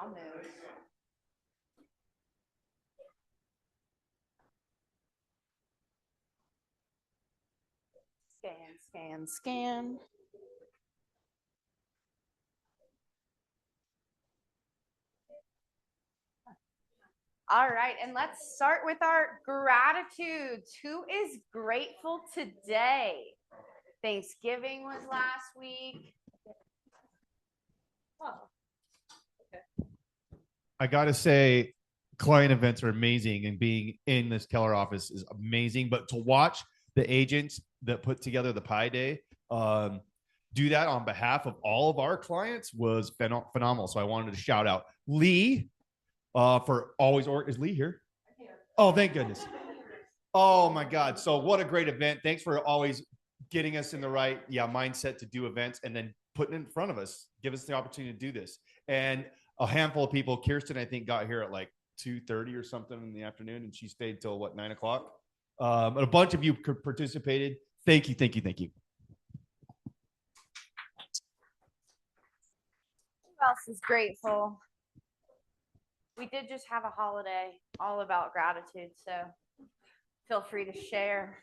I'll move. Scan, scan, scan. All right, and let's start with our gratitudes. Who is grateful today? Thanksgiving was last week. Oh, okay. I got to say, client events are amazing, and being in this Keller office is amazing. But to watch the agents that put together the Pi Day do that on behalf of all of our clients was phenomenal. So I wanted to shout out Lee for always. Is Lee here? Oh, thank goodness. Oh my God. So what a great event. Thanks for always getting us in the right mindset to do events and then putting it in front of us. Give us the opportunity to do this. And a handful of people, Kirsten, I think, got here at like 2:30 or something in the afternoon, and she stayed till what, 9 o'clock. And a bunch of you participated. Thank you, thank you, thank you. Who else is grateful? We did just have a holiday all about gratitude, so feel free to share.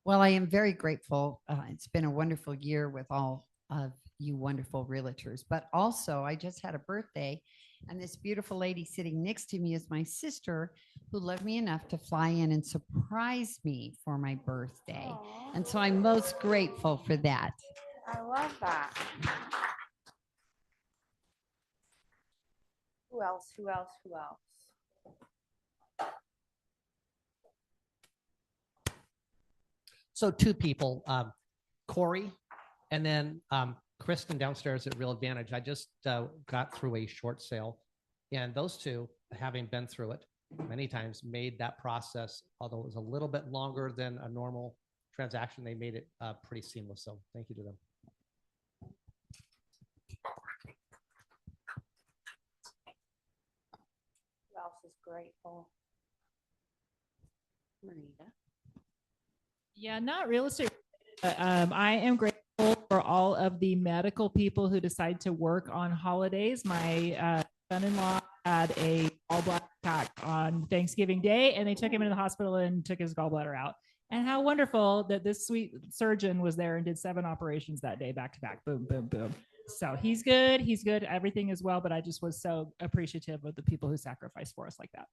Well, I am very grateful. It's been a wonderful year with all of you wonderful realtors, but also I just had a birthday, and this beautiful lady sitting next to me is my sister, who loved me enough to fly in and surprise me for my birthday. Aww. And so I'm most grateful for that. I love that. Who else? Who else? Who else? So two people, Corey, and then Kristen downstairs at Real Advantage. I just got through a short sale, and those two, having been through it many times, made that process, although it was a little bit longer than a normal transaction, they made it pretty seamless. So thank you to them. Who else is grateful? Marita. Yeah, not real estate, but I am grateful for all of the medical people who decide to work on holidays. My son-in-law had a gallbladder attack on Thanksgiving Day, and they took him into the hospital and took his gallbladder out. And how wonderful that this sweet surgeon was there and did 7 operations that day, back to back. Boom, boom, boom. So he's good. He's good. Everything is well, but I just was so appreciative of the people who sacrificed for us like that.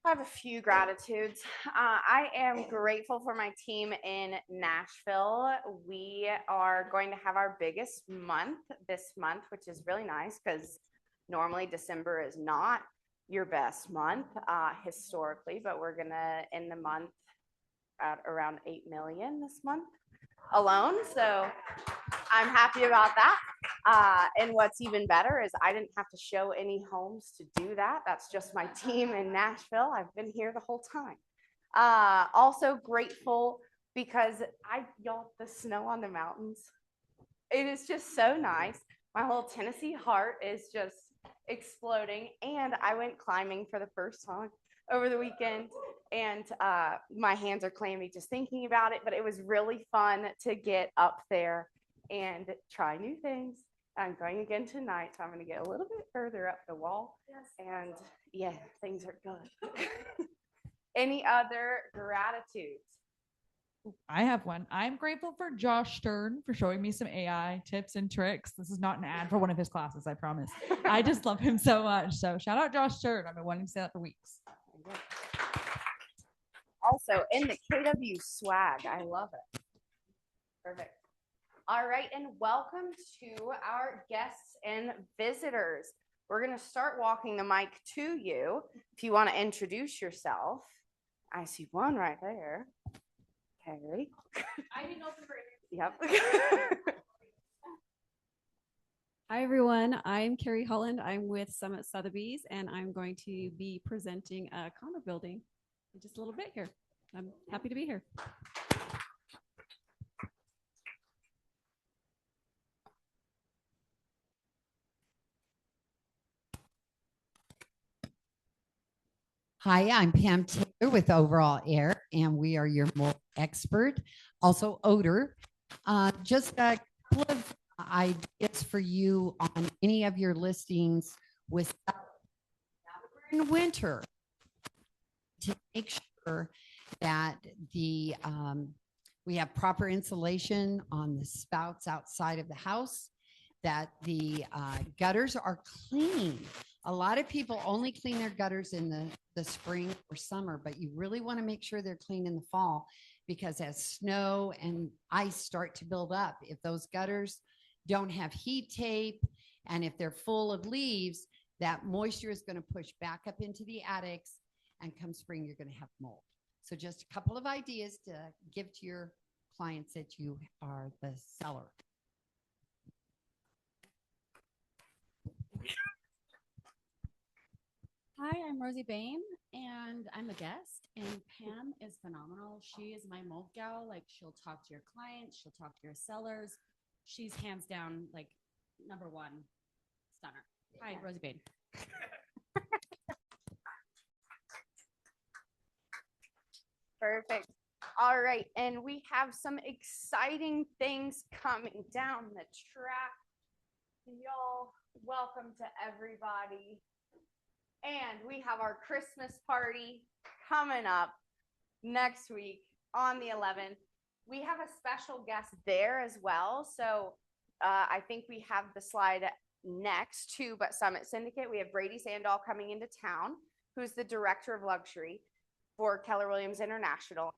I have a few gratitudes. I am grateful for my team in Nashville. We are going to have our biggest month this month, which is really nice because normally December is not your best month historically, but we're going to end the month at around 8 million this month alone. So I'm happy about that. And what's even better is I didn't have to show any homes to do that. That's just my team in Nashville. I've been here the whole time. Also grateful because y'all, the snow on the mountains, it is just so nice. My whole Tennessee heart is just exploding. And I went climbing for the first time over the weekend, and my hands are clammy just thinking about it, but it was really fun to get up there and try new things. I'm going again tonight, so I'm going to get a little bit further up the wall. Yes. And yeah, things are good. Any other gratitudes? I have one. I'm grateful for Josh Stern for showing me some AI tips and tricks. This is not an ad for one of his classes, I promise. I just love him so much. So shout out Josh Stern. I've been wanting to say that for weeks. Also in the KW swag. I love it. Perfect. All right, and welcome to our guests and visitors. We're going to start walking the mic to you. If you want to introduce yourself, I see one right there. Carrie. I didn't open for Yep. Hi, everyone. I'm Carrie Holland. I'm with Summit Sotheby's, and I'm going to be presenting a condo building in just a little bit here. I'm happy to be here. Hi, I'm Pam Taylor with Overall Air, and we are your mold expert, also odor. Just a couple of ideas for you on any of your listings with in winter to make sure that we have proper insulation on the spouts outside of the house, that the gutters are clean. A lot of people only clean their gutters in the spring or summer, but you really want to make sure they're clean in the fall, because as snow and ice start to build up, if those gutters don't have heat tape and if they're full of leaves, that moisture is going to push back up into the attics, and come spring, you're going to have mold. So just a couple of ideas to give to your clients that you are the seller. Hi, I'm Rosie Bain, and I'm a guest. And Pam is phenomenal. She is my mold gal. Like, she'll talk to your clients, she'll talk to your sellers. She's hands down like number one stunner. Hi, Rosie Bain. Perfect. All right. And we have some exciting things coming down the track. Y'all, welcome to everybody. And we have our Christmas party coming up next week on the 11th. We have a special guest there as well. So I think we have the slide next to But Summit Syndicate. We have Brady Sandahl coming into town, who's the director of luxury for Keller Williams International.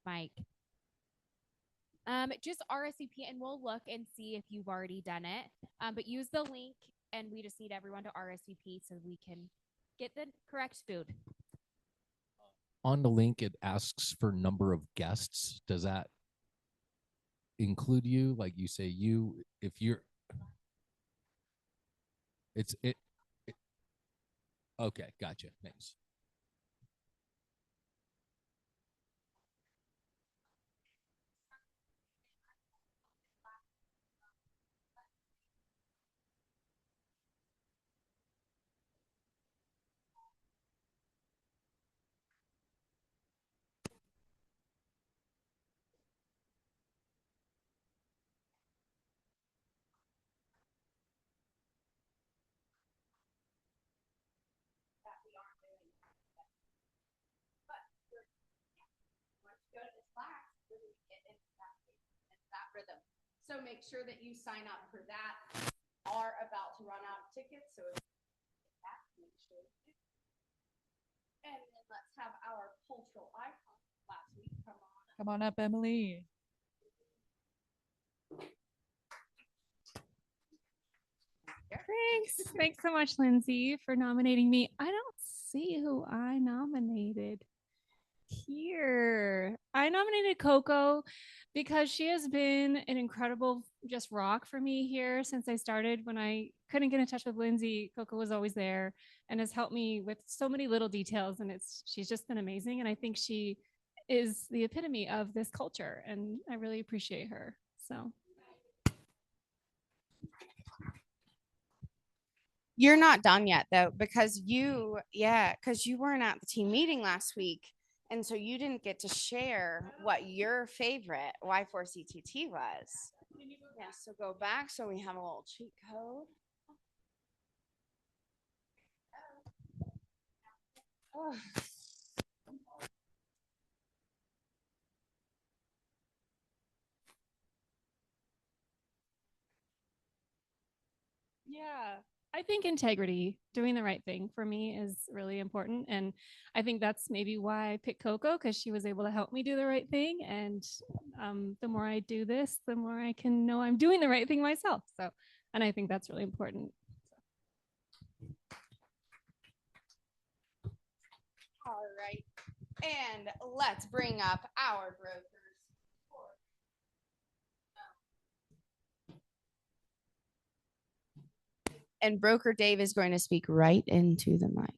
Mike. Just RSVP and we'll look and see if you've already done it. But use the link and we just need everyone to RSVP so we can get the correct food. On the link, it asks for number of guests. Does that include you? Like you say you, if you're, it okay, gotcha. Thanks. So make sure that you sign up for that. Are about to run out of tickets, so that make sure. And then let's have our cultural icon last week come on. Come on up, Emily. Thanks so much, Lindsay, for nominating me. I don't see who I nominated here. I nominated Coco because she has been an incredible just rock for me here since I started. When I couldn't get in touch with Lindsay, Coco was always there and has helped me with so many little details, and she's just been amazing. And I think she is the epitome of this culture, and I really appreciate her. So You're not done yet though, because you weren't at the team meeting last week. And so you didn't get to share what your favorite Y4CTT was. Yeah, so go back. So we have a little cheat code. Oh. Yeah. I think integrity, doing the right thing for me is really important. And I think that's maybe why I picked Coco, because she was able to help me do the right thing. And the more I do this, the more I can know I'm doing the right thing myself. So, and I think that's really important. All right. And let's bring up our brokers. And broker Dave is going to speak right into the mic.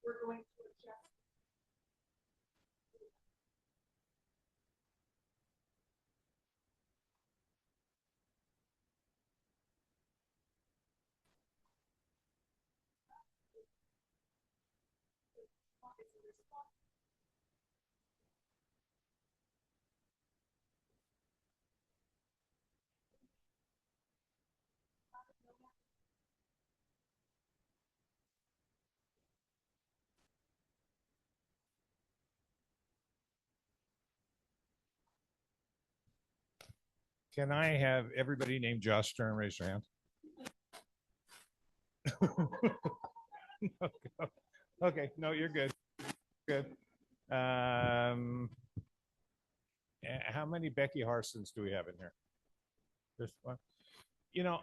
We're going to adjust. Can I have everybody named Josh Stern raise their hand? Okay, no, you're good. Good. How many Becky Harsons do we have in here? Just one. You know,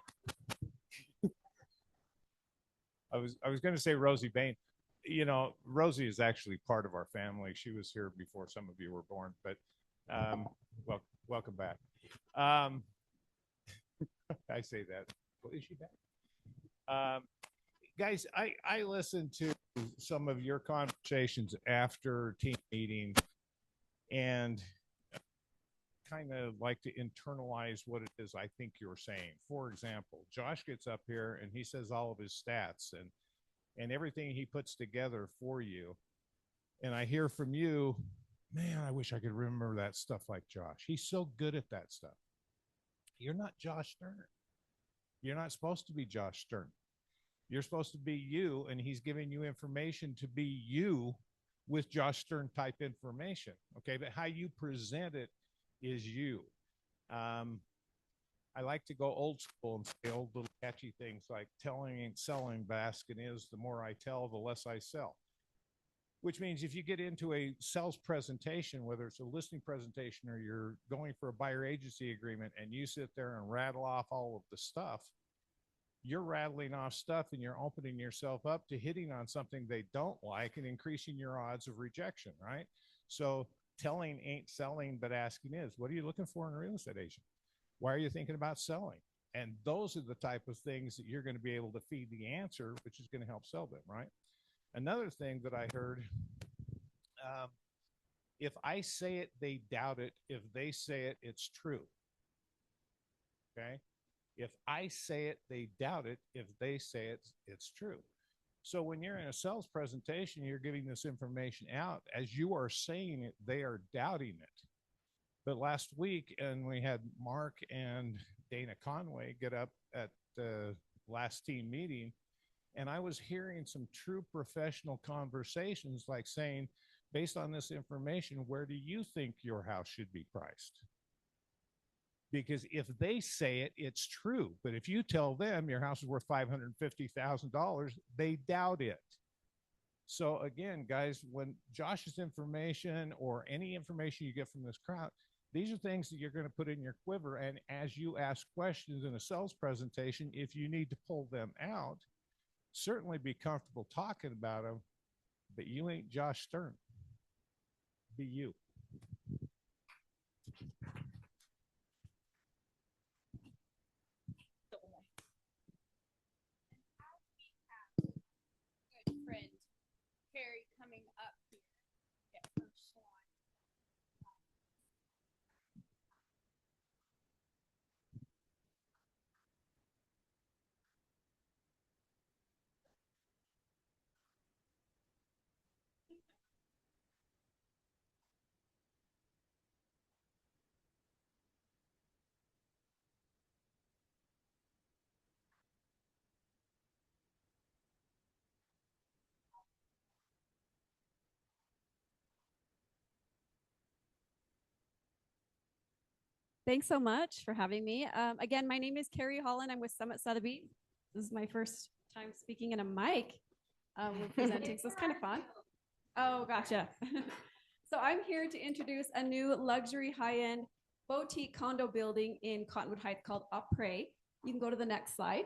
I was going to say Rosie Bain. You know, Rosie is actually part of our family. She was here before some of you were born, but well, welcome back. I say that. Well, is she back? Guys, I listened to some of your conversations after team meeting and kind of like to internalize what it is I think you're saying. For example, Josh gets up here and he says all of his stats and everything he puts together for you. And I hear from you, man, I wish I could remember that stuff like Josh. He's so good at that stuff. You're not Josh Stern. You're not supposed to be Josh Stern. You're supposed to be you, and he's giving you information to be you with Josh Stern type information. Okay, but how you present it is you. I like to go old school and say old little catchy things like telling ain't selling, but asking is. The more I tell, the less I sell. Which means if you get into a sales presentation, whether it's a listing presentation or you're going for a buyer agency agreement and you sit there and rattle off all of the stuff, you're rattling off stuff and you're opening yourself up to hitting on something they don't like and increasing your odds of rejection, right? So telling ain't selling, but asking is. What are you looking for in a real estate agent? Why are you thinking about selling? And those are the type of things that you're going to be able to feed the answer, which is going to help sell them, right? Another thing that I heard, if I say it, they doubt it. If they say it, it's true. Okay? If I say it, they doubt it. If they say it, it's true. So when you're in a sales presentation, you're giving this information out. As you are saying it, they are doubting it. But last week, and we had Mark and Dana Conway get up at the last team meeting, and I was hearing some true professional conversations like saying, based on this information, where do you think your house should be priced? Because if they say it, it's true. But if you tell them your house is worth $550,000, they doubt it. So again, guys, when Josh's information or any information you get from this crowd, these are things that you're going to put in your quiver. And as you ask questions in a sales presentation, if you need to pull them out, certainly be comfortable talking about them, but you ain't Josh Stern. Be you. Thanks so much for having me. Again, my name is Carrie Holland. I'm with Summit Sotheby's. This is my first time speaking in a mic. We're presenting, so it's kind of fun. Oh, gotcha. So I'm here to introduce a new luxury high-end boutique condo building in Cottonwood Heights called Après. You can go to the next slide.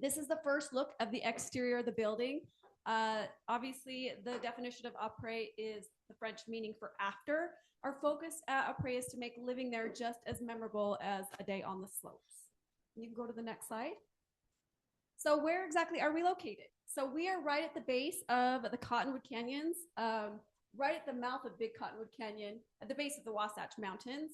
This is the first look of the exterior of the building. Obviously, the definition of après is the French meaning for after. Our focus at Après is to make living there just as memorable as a day on the slopes. You can go to the next slide. So where exactly are we located? So we are right at the base of the Cottonwood Canyons, right at the mouth of Big Cottonwood Canyon, at the base of the Wasatch Mountains.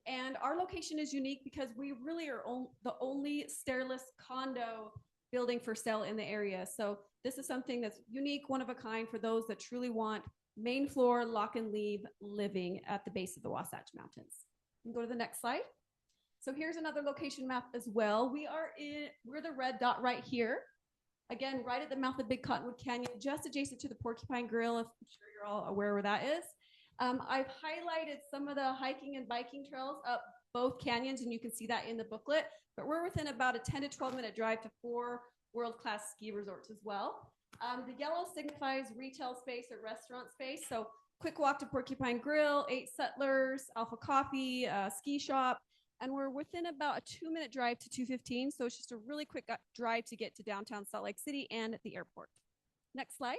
And our location is unique because we really are the only stairless condo building for sale in the area. So this is something that's unique, one of a kind for those that truly want main floor lock and leave living at the base of the Wasatch Mountains. You can go to the next slide. So here's another location map as well. We're the red dot right here. Again, right at the mouth of Big Cottonwood Canyon, just adjacent to the Porcupine Grill, if I'm sure you're all aware where that is. I've highlighted some of the hiking and biking trails up both canyons, and you can see that in the booklet, but we're within about a 10 to 12 minute drive to 4 world-class ski resorts as well. The yellow signifies retail space or restaurant space. So quick walk to Porcupine Grill, 8 Settlers, Alpha Coffee, ski shop. And we're within about a 2-minute drive to 215. So it's just a really quick drive to get to downtown Salt Lake City and the airport. Next slide.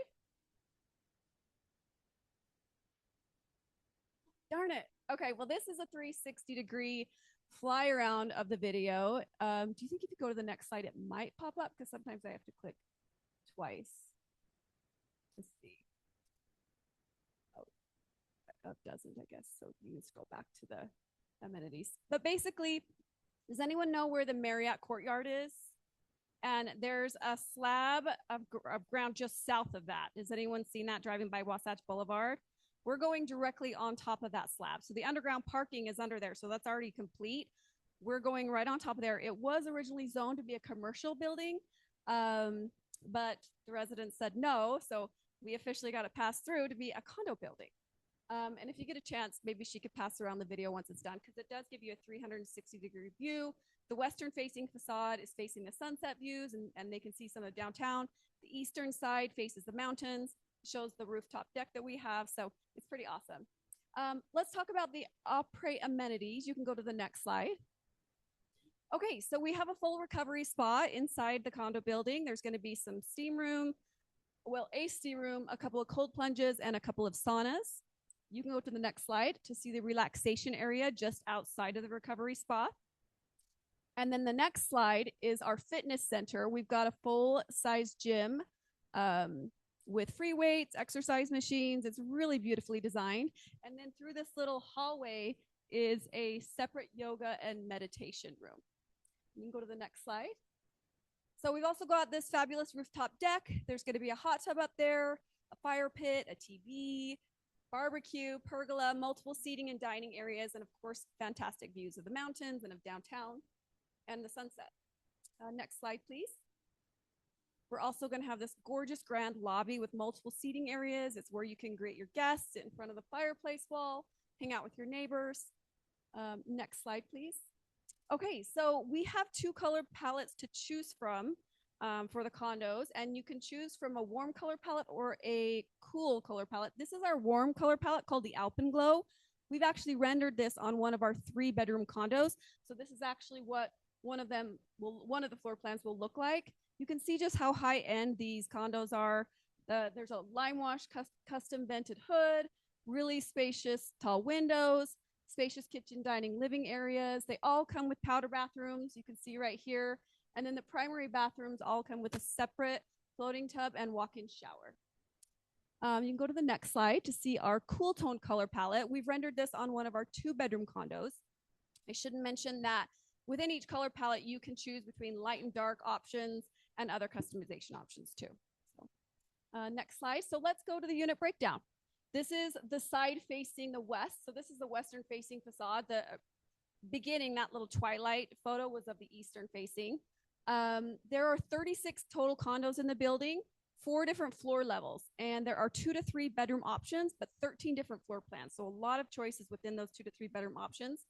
Darn it. Okay, well, this is a 360-degree fly around of the video. Do you think if you go to the next slide, it might pop up? Because sometimes I have to click twice. Let's see. Oh, it doesn't, I guess. So you can scroll back to the amenities. But basically, does anyone know where the Marriott Courtyard is? And there's a slab of ground just south of that. Has anyone seen that driving by Wasatch Boulevard? We're going directly on top of that slab. So the underground parking is under there. So that's already complete. We're going right on top of there. It was originally zoned to be a commercial building, but the residents said no. So we officially got it passed through to be a condo building. And if you get a chance, maybe she could pass around the video once it's done, because it does give you a 360-degree view. The western-facing facade is facing the sunset views, and they can see some of downtown. The eastern side faces the mountains, shows the rooftop deck that we have, so it's pretty awesome. Let's talk about the Après amenities. You can go to the next slide. Okay, so we have a full recovery spa inside the condo building. There's going to be some steam room, well, a steam room, a couple of cold plunges, and a couple of saunas. You can go to the next slide to see the relaxation area just outside of the recovery spa. And then the next slide is our fitness center. We've got a full-size gym with free weights, exercise machines. It's really beautifully designed. And then through this little hallway is a separate yoga and meditation room. You can go to the next slide. So we've also got this fabulous rooftop deck. There's going to be a hot tub up there, a fire pit, a TV, barbecue, pergola, multiple seating and dining areas, and of course, fantastic views of the mountains and of downtown and the sunset. Next slide, please. We're also going to have this gorgeous grand lobby with multiple seating areas. It's where you can greet your guests, sit in front of the fireplace wall, hang out with your neighbors. Next slide, please. Okay, so we have 2 color palettes to choose from for the condos, and you can choose from a warm color palette or a cool color palette. This is our warm color palette called the Alpenglow. We've actually rendered this on one of our 3-bedroom condos. So this is actually what one of the floor plans will look like. You can see just how high end these condos are. There's a lime wash custom vented hood, really spacious tall windows, spacious kitchen, dining, living areas. They all come with powder bathrooms. You can see right here. And then the primary bathrooms all come with a separate floating tub and walk-in shower. You can go to the next slide to see our cool tone color palette. We've rendered this on one of our 2-bedroom condos. I should mention that within each color palette, you can choose between light and dark options and other customization options too. So, next slide. So let's go to the unit breakdown. This is the side facing the west. So this is the western facing facade. The beginning, that little twilight photo was of the eastern facing. There are 36 total condos in the building, 4 different floor levels, and there are 2 to 3 bedroom options, but 13 different floor plans. So a lot of choices within those 2 to 3 bedroom options.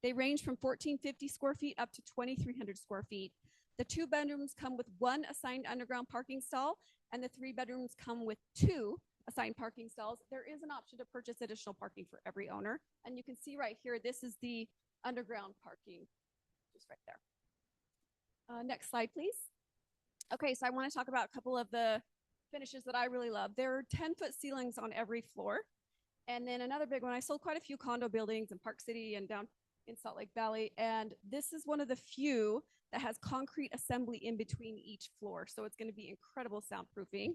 They range from 1,450 square feet up to 2,300 square feet. The 2 bedrooms come with 1 assigned underground parking stall, and the 3 bedrooms come with 2 assigned parking stalls. There is an option to purchase additional parking for every owner. And you can see right here, this is the underground parking, just right there. Next slide, please. Okay, so I want to talk about a couple of the finishes that I really love. There are 10-foot ceilings on every floor. And then another big one, I sold quite a few condo buildings in Park City and down in Salt Lake Valley. And this is one of the few that has concrete assembly in between each floor. So it's going to be incredible soundproofing.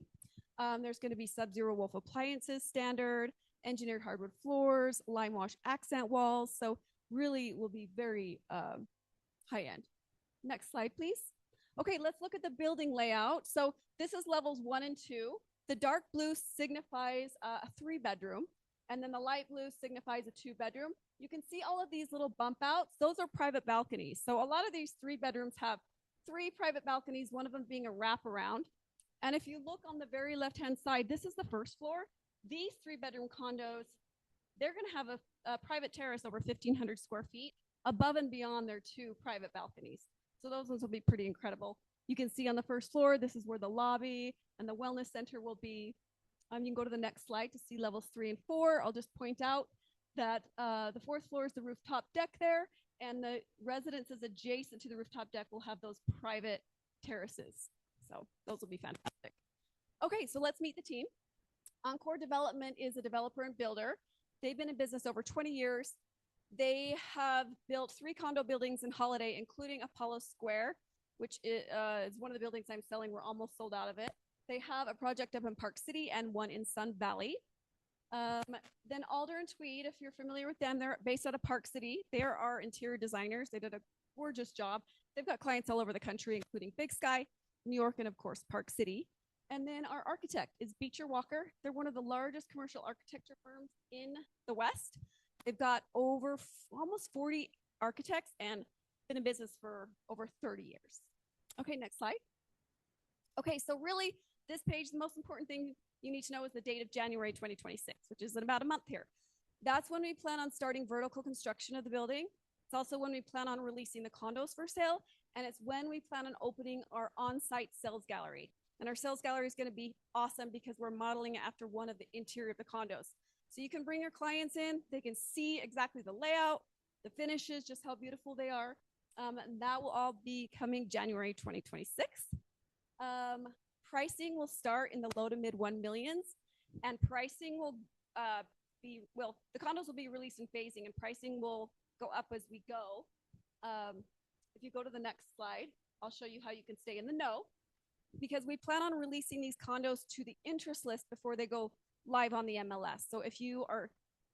There's going to be Sub-Zero Wolf appliances standard, engineered hardwood floors, lime wash accent walls. So really will be very high end. Next slide, please. Okay, let's look at the building layout. So this is levels 1 and 2. The dark blue signifies a 3-bedroom, and then the light blue signifies a 2-bedroom. You can see all of these little bump outs. Those are private balconies. So a lot of these 3-bedrooms have 3 private balconies, one of them being a wraparound. And if you look on the very left-hand side, this is the first floor. These 3-bedroom condos, they're going to have a private terrace over 1,500 square feet above and beyond their 2 private balconies. So those ones will be pretty incredible. You can see on the first floor, this is where the lobby and the wellness center will be. You can go to the next slide to see levels 3 and 4. I'll just point out that the 4th floor is the rooftop deck there, and the residences adjacent to the rooftop deck will have those private terraces. So those will be fantastic. Okay, so let's meet the team. Encore Development is a developer and builder. They've been in business over 20 years. They have built 3 condo buildings in Holiday, including Apollo Square, which is one of the buildings I'm selling. We're almost sold out of it. They have a project up in Park City and one in Sun Valley. Then Alder and Tweed, if you're familiar with them, they're based out of Park City. They are our interior designers. They did a gorgeous job. They've got clients all over the country, including Big Sky, New York, and of course, Park City. And then our architect is Beecher Walker. They're one of the largest commercial architecture firms in the West. They've got over almost 40 architects and been in business for over 30 years. Okay, next slide. Okay, so really this page, the most important thing you need to know is the date of January 2026, which is in about a month here. That's when we plan on starting vertical construction of the building. It's also when we plan on releasing the condos for sale, and it's when we plan on opening our on-site sales gallery. And our sales gallery is going to be awesome because we're modeling it after one of the interior of the condos. So you can bring your clients in, they can see exactly the layout, the finishes, just how beautiful they are. And that will all be coming January 2026. Pricing will start in the low to mid 1 millions, and pricing will the condos will be released in phasing, and pricing will go up as we go. If you go to the next slide, I'll show you how you can stay in the know, because we plan on releasing these condos to the interest list before they go live on the MLS. So if you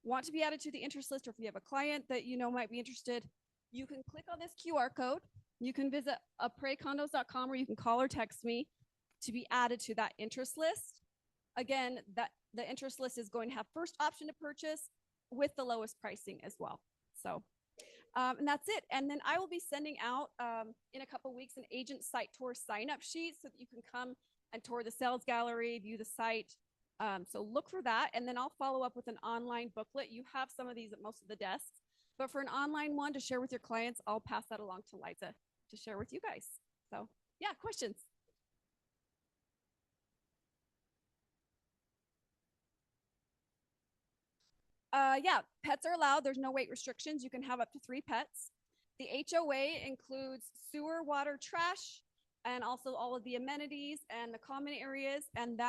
want to be added to the interest list, or if you have a client that you know might be interested, you can click on this QR code. You can visit apraycondos.com, or you can call or text me to be added to that interest list. Again, that the interest list is going to have first option to purchase with the lowest pricing as well. So, and that's it. And then I will be sending out in a couple weeks an agent site tour sign-up sheet so that you can come and tour the sales gallery, view the site. So look for that. And then I'll follow up with an online booklet. You have some of these at most of the desks, but for an online one to share with your clients, I'll pass that along to Liza to share with you guys. So yeah, questions? Yeah, pets are allowed. There's no weight restrictions. You can have up to 3 pets. The HOA includes sewer, water, trash, and also all of the amenities and the common areas, and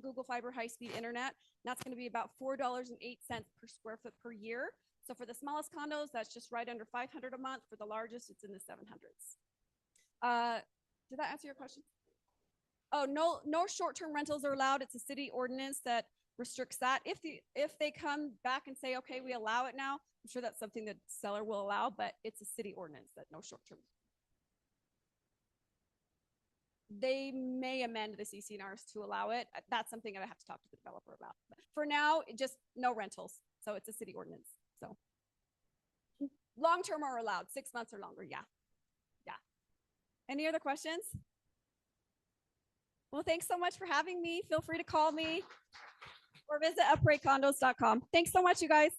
Google Fiber high-speed internet. That's going to be about $4.08 per square foot per year. So for the smallest condos, that's just right under $500 a month. For the largest, it's in the 700s. Did that answer your question? Oh, no short-term rentals are allowed. It's a city ordinance that restricts that. If they come back and say, okay, we allow it now, I'm sure that's something that seller will allow, but it's a city ordinance that no short-term. They may amend the CCNRs to allow it. That's something I have to talk to the developer about. But for now, just no rentals. So it's a city ordinance. So long-term are allowed, 6 months or longer. Yeah. Yeah. Any other questions? Well, thanks so much for having me. Feel free to call me or visit apraycondos.com. Thanks so much, you guys.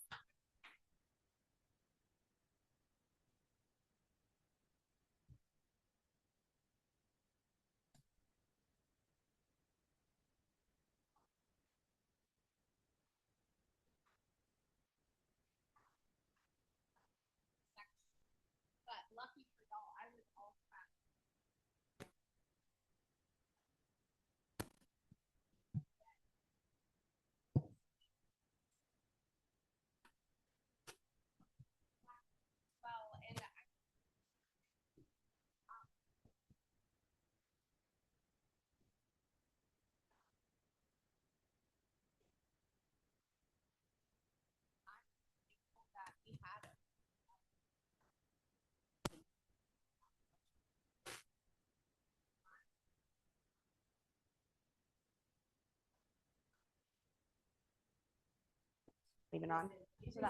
Leave it on. So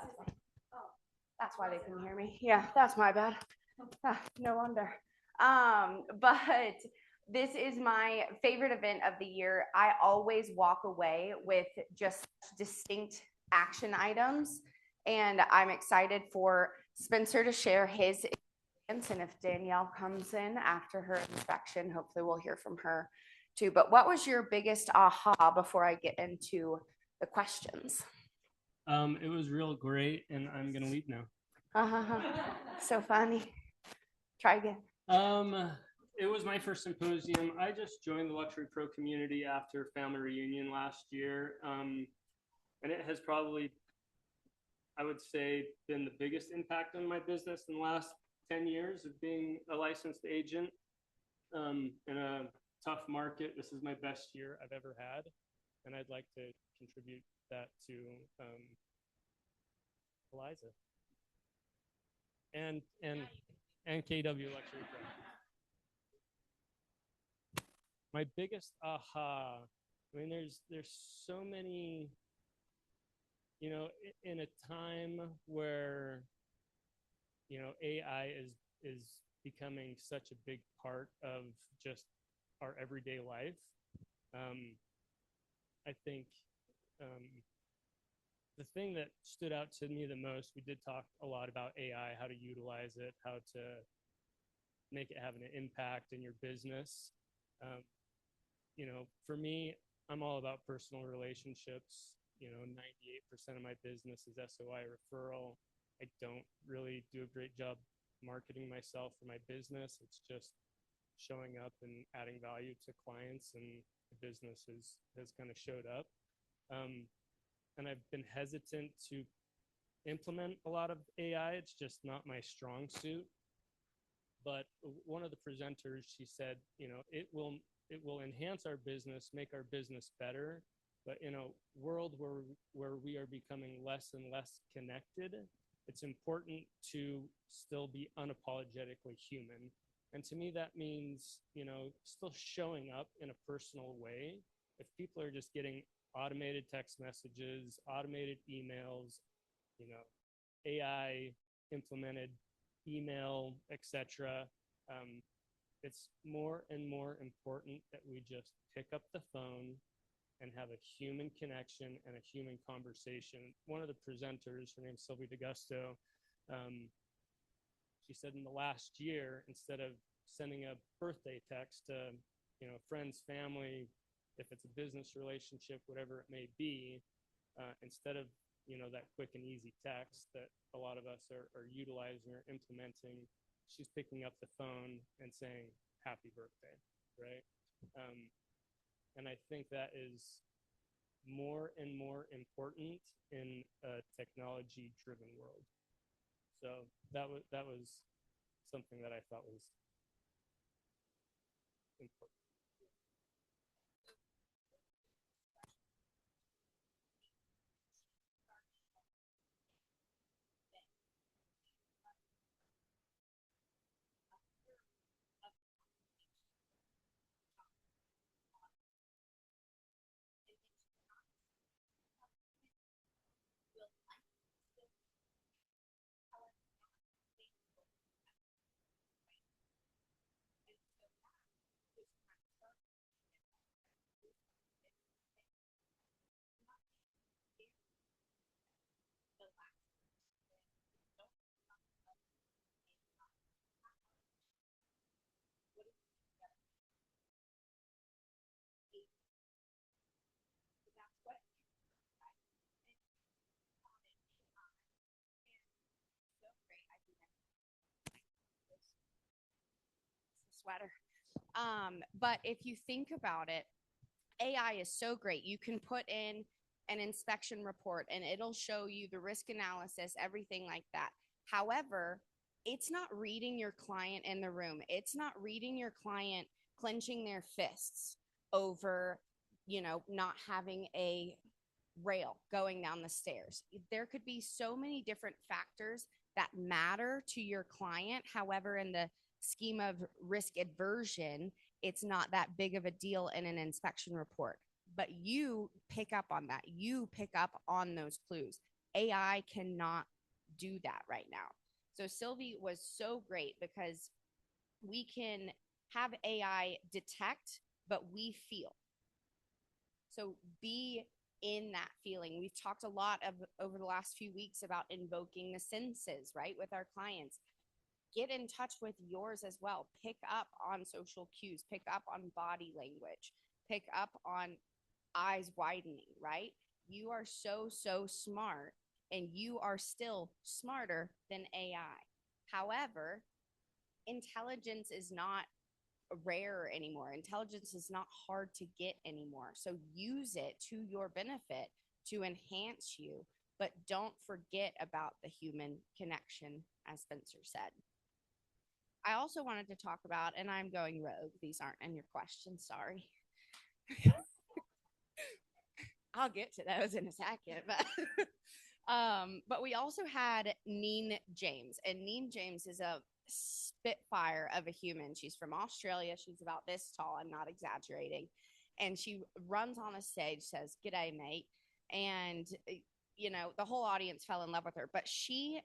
that's why they couldn't hear me. Yeah, that's my bad. No wonder. But this is my favorite event of the year. I always walk away with just distinct action items, and I'm excited for Spencer to share his experience. And if Danielle comes in after her inspection, hopefully we'll hear from her too. But what was your biggest aha before I get into the questions? It was real great, and I'm gonna leave now. So funny. Try again. It was my first symposium. I just joined the Luxury Pro community after family reunion last year, and it has probably, I would say, been the biggest impact on my business in the last 10 years of being a licensed agent. In a tough market, this is my best year I've ever had, and I'd like to contribute that to Eliza and KW Luxury Pro. My biggest aha, I mean, there's so many, you know, in a time where, you know, AI is becoming such a big part of just our everyday life. I think the thing that stood out to me the most, we did talk a lot about AI, how to utilize it, how to make it have an impact in your business. You know, for me, I'm all about personal relationships. You know, 98% of my business is SOI referral. I don't really do a great job marketing myself for my business. It's just showing up and adding value to clients, and the business has kind of showed up. And I've been hesitant to implement a lot of AI. It's just not my strong suit. But one of the presenters, she said, you know, it will enhance our business, make our business better. But in a world where we are becoming less and less connected, it's important to still be unapologetically human. And to me, that means, you know, still showing up in a personal way. If people are just getting automated text messages, automated emails, you know, AI implemented email, etc., it's more and more important that we just pick up the phone and have a human connection and a human conversation. One of the presenters, her name's Sylvie D'Augusto, she said in the last year, instead of sending a birthday text to, you know, friends, family, if it's a business relationship, whatever it may be, instead of, you know, that quick and easy text that a lot of us are utilizing or implementing, she's picking up the phone and saying, happy birthday, right? And I think that is more and more important in a technology-driven world. So that was something that I thought was important. Sweater. But if you think about it, AI is so great. You can put in an inspection report and it'll show you the risk analysis, everything like that. However, it's not reading your client in the room. It's not reading your client clenching their fists over, you know, not having a rail going down the stairs. There could be so many different factors that matter to your client. However, in the scheme of risk aversion, it's not that big of a deal in an inspection report. But you pick up on that. You pick up on those clues. AI cannot do that right now. So Sylvie was so great because we can have AI detect, but we feel. So be in that feeling. We've talked a lot over the last few weeks about invoking the senses, right, with our clients. Get in touch with yours as well. Pick up on social cues, pick up on body language, pick up on eyes widening, right? You are so, so smart, and you are still smarter than AI. However, intelligence is not rare anymore. Intelligence is not hard to get anymore. So use it to your benefit to enhance you, but don't forget about the human connection, as Spencer said. I also wanted to talk about, and I'm going rogue, these aren't in your questions, sorry. I'll get to those in a second, but we also had Neen James, and Neen James is a spitfire of a human. She's from Australia. She's about this tall. I'm not exaggerating. And she runs on a stage, says, "G'day, mate." And, you know, the whole audience fell in love with her, but she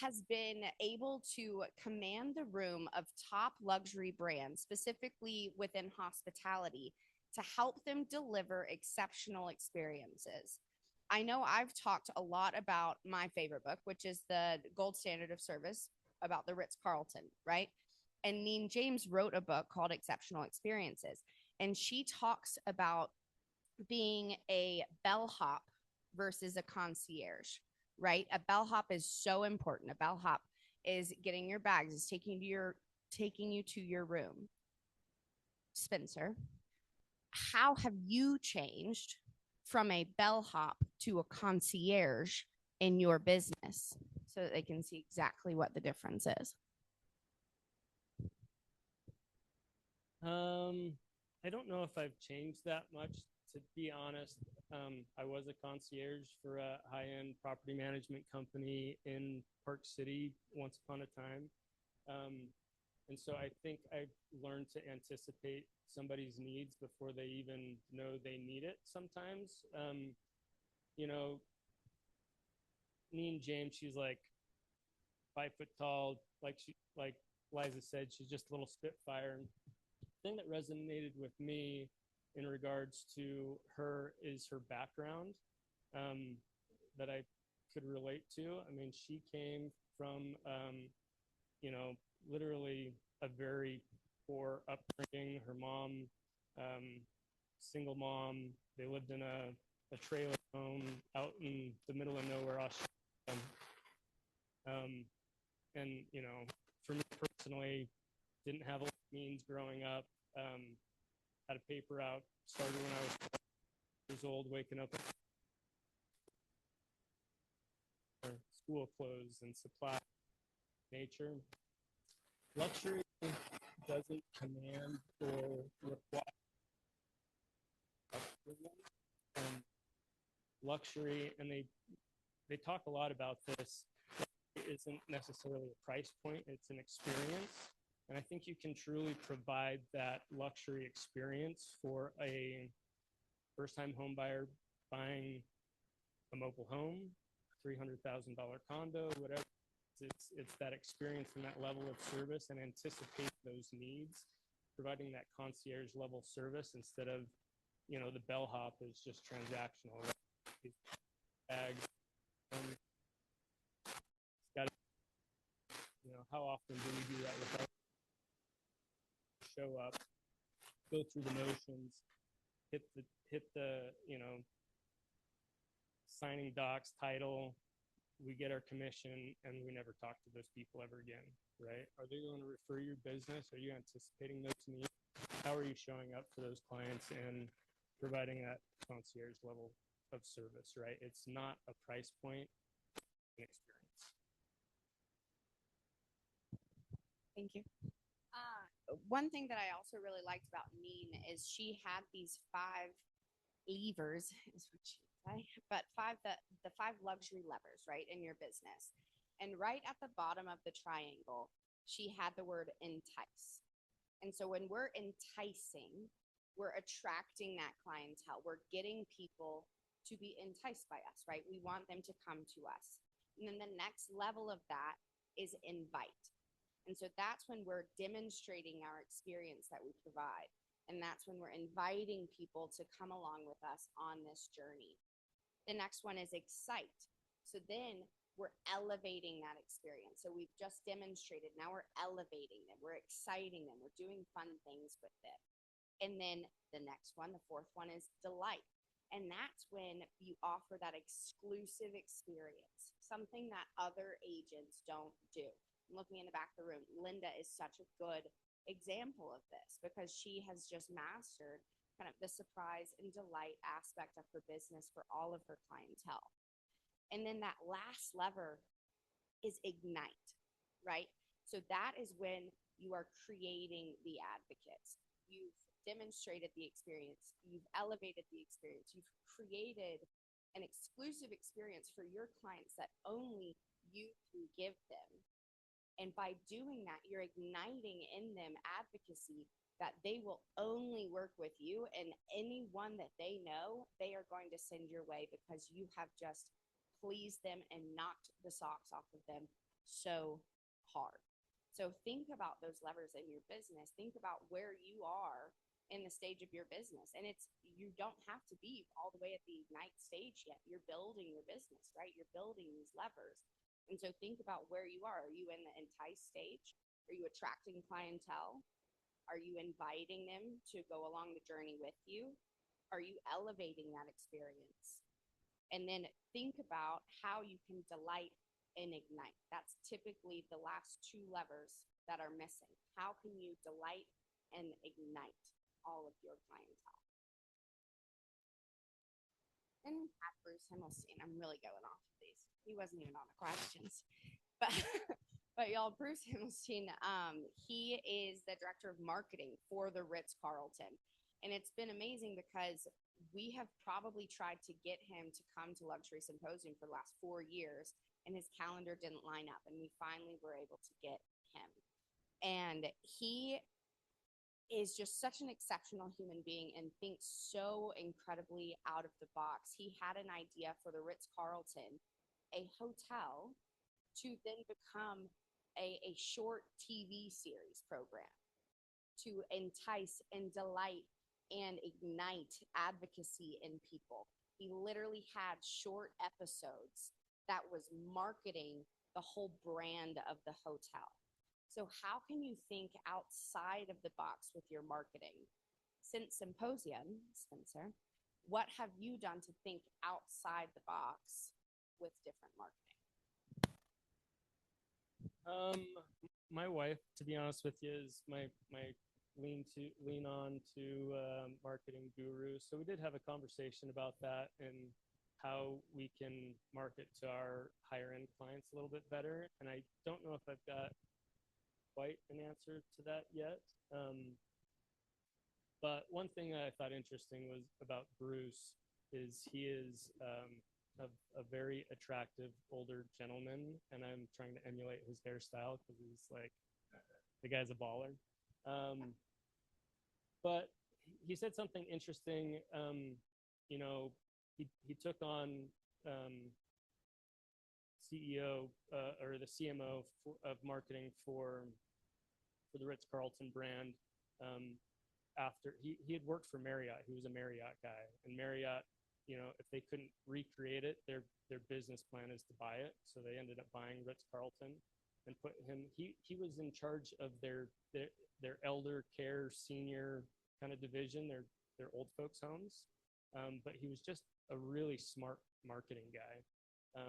has been able to command the room of top luxury brands, specifically within hospitality, to help them deliver exceptional experiences. I know I've talked a lot about my favorite book, which is The Gold Standard of Service, about the Ritz-Carlton, right? And Neen James wrote a book called Exceptional Experiences. And she talks about being a bellhop versus a concierge, right? A bellhop is so important. A bellhop is getting your bags, is taking you to your room. Spencer, how have you changed from a bellhop to a concierge in your business so that they can see exactly what the difference is? I don't know if I've changed that much, to be honest. I was a concierge for a high-end property management company in Park City once upon a time. And so I think I've learned to anticipate somebody's needs before they even know they need it sometimes. You know, Neen James, she's like 5 foot tall, like Liza said, she's just a little spitfire. And the thing that resonated with me in regards to her is her background, that I could relate to. I mean, she came from, you know, literally a very poor upbringing. Her mom, single mom, they lived in a trailer home out in the middle of nowhere, Australia. And, you know, for me personally, didn't have a lot of means growing up. Had a paper route, started when I was 12 years old, waking up at school clothes and supply nature. Luxury doesn't command or require luxury, and they talk a lot about this. It isn't necessarily a price point, it's an experience. And I think you can truly provide that luxury experience for a first-time home buyer buying a mobile home, $300,000 condo, whatever. It's that experience and that level of service, and anticipate those needs, providing that concierge level service instead of, you know, the bellhop is just transactional. Right? Bags. Got, you know, how often do we do that with our show up, go through the motions, hit the you know, signing docs, title, we get our commission, and we never talk to those people ever again, right? Are they going to refer your business? Are you anticipating those needs? How are you showing up for those clients and providing that concierge level of service, right? It's not a price point, an experience. Thank you. One thing that I also really liked about Neen is she had these 5 levers, is what she would say, but the 5 luxury levers, right, in your business. And right at the bottom of the triangle, she had the word entice. And so when we're enticing, we're attracting that clientele. We're getting people to be enticed by us, right? We want them to come to us. And then the next level of that is invite. And so that's when we're demonstrating our experience that we provide. And that's when we're inviting people to come along with us on this journey. The next one is excite. So then we're elevating that experience. So we've just demonstrated, now we're elevating them, we're exciting them, we're doing fun things with them. And then the next one, the fourth one, is delight. And that's when you offer that exclusive experience, something that other agents don't do. I'm looking in the back of the room. Linda is such a good example of this because she has just mastered kind of the surprise and delight aspect of her business for all of her clientele. And then that last lever is ignite, right? So that is when you are creating the advocates. You've demonstrated the experience, you've elevated the experience, you've created an exclusive experience for your clients that only you can give them. And by doing that, you're igniting in them advocacy that they will only work with you, and anyone that they know, they are going to send your way because you have just pleased them and knocked the socks off of them so hard. So think about those levers in your business. Think about where you are in the stage of your business. And you don't have to be all the way at the ignite stage yet. You're building your business, right? You're building these levers. And so think about where you are. Are you in the entice stage? Are you attracting clientele? Are you inviting them to go along the journey with you? Are you elevating that experience? And then think about how you can delight and ignite. That's typically the last two levers that are missing. How can you delight and ignite all of your clientele? And at Bruce Himmelstein, I'm really going off of these. He wasn't even on the questions. But y'all, Bruce Himmelstein, he is the director of marketing for the Ritz-Carlton. And it's been amazing because we have probably tried to get him to come to Luxury Symposium for the last 4 years, and his calendar didn't line up. And we finally were able to get him. And he is just such an exceptional human being and thinks so incredibly out of the box. He had an idea for the Ritz-Carlton, a hotel, to then become a short TV series program to entice and delight and ignite advocacy in people. He literally had short episodes that was marketing the whole brand of the hotel. So how can you think outside of the box with your marketing? Since Symposium, Spencer, what have you done to think outside the box with different marketing? My wife, to be honest with you, is my lean on to marketing guru. So we did have a conversation about that and how we can market to our higher end clients a little bit better. And I don't know if I've got quite an answer to that yet. But one thing that I thought interesting was about Bruce is he is a very attractive older gentleman, and I'm trying to emulate his hairstyle because he's like, the guy's a baller. But he said something interesting. You know, he took on CEO or the CMO of marketing for the Ritz-Carlton brand. After he had worked for Marriott, he was a Marriott guy, and Marriott, you know, if they couldn't recreate it, their business plan is to buy it. So they ended up buying Ritz-Carlton and put him. He was in charge of their elder care senior kind of division, their old folks homes. But he was just a really smart marketing guy.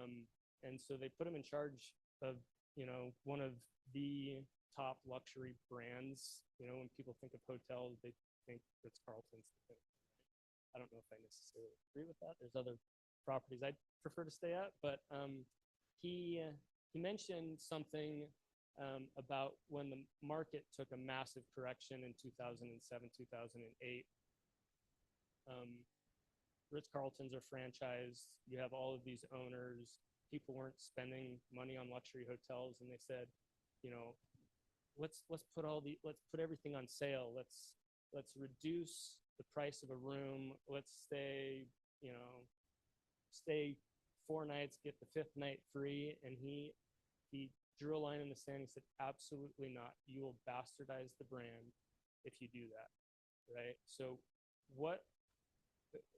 And so they put him in charge of, you know, one of the top luxury brands. You know, when people think of hotels, they think Ritz-Carlton's the thing. I don't know if I necessarily agree with that. There's other properties I'd prefer to stay at, but he mentioned something about when the market took a massive correction in 2007, 2008. Ritz-Carltons are franchised. You have all of these owners. People weren't spending money on luxury hotels, and they said, you know, let's put everything on sale. Let's reduce the price of a room. Let's stay, you know, stay 4 nights, get the 5th night free. And he drew a line in the sand. He said, absolutely not. You will bastardize the brand if you do that. Right. So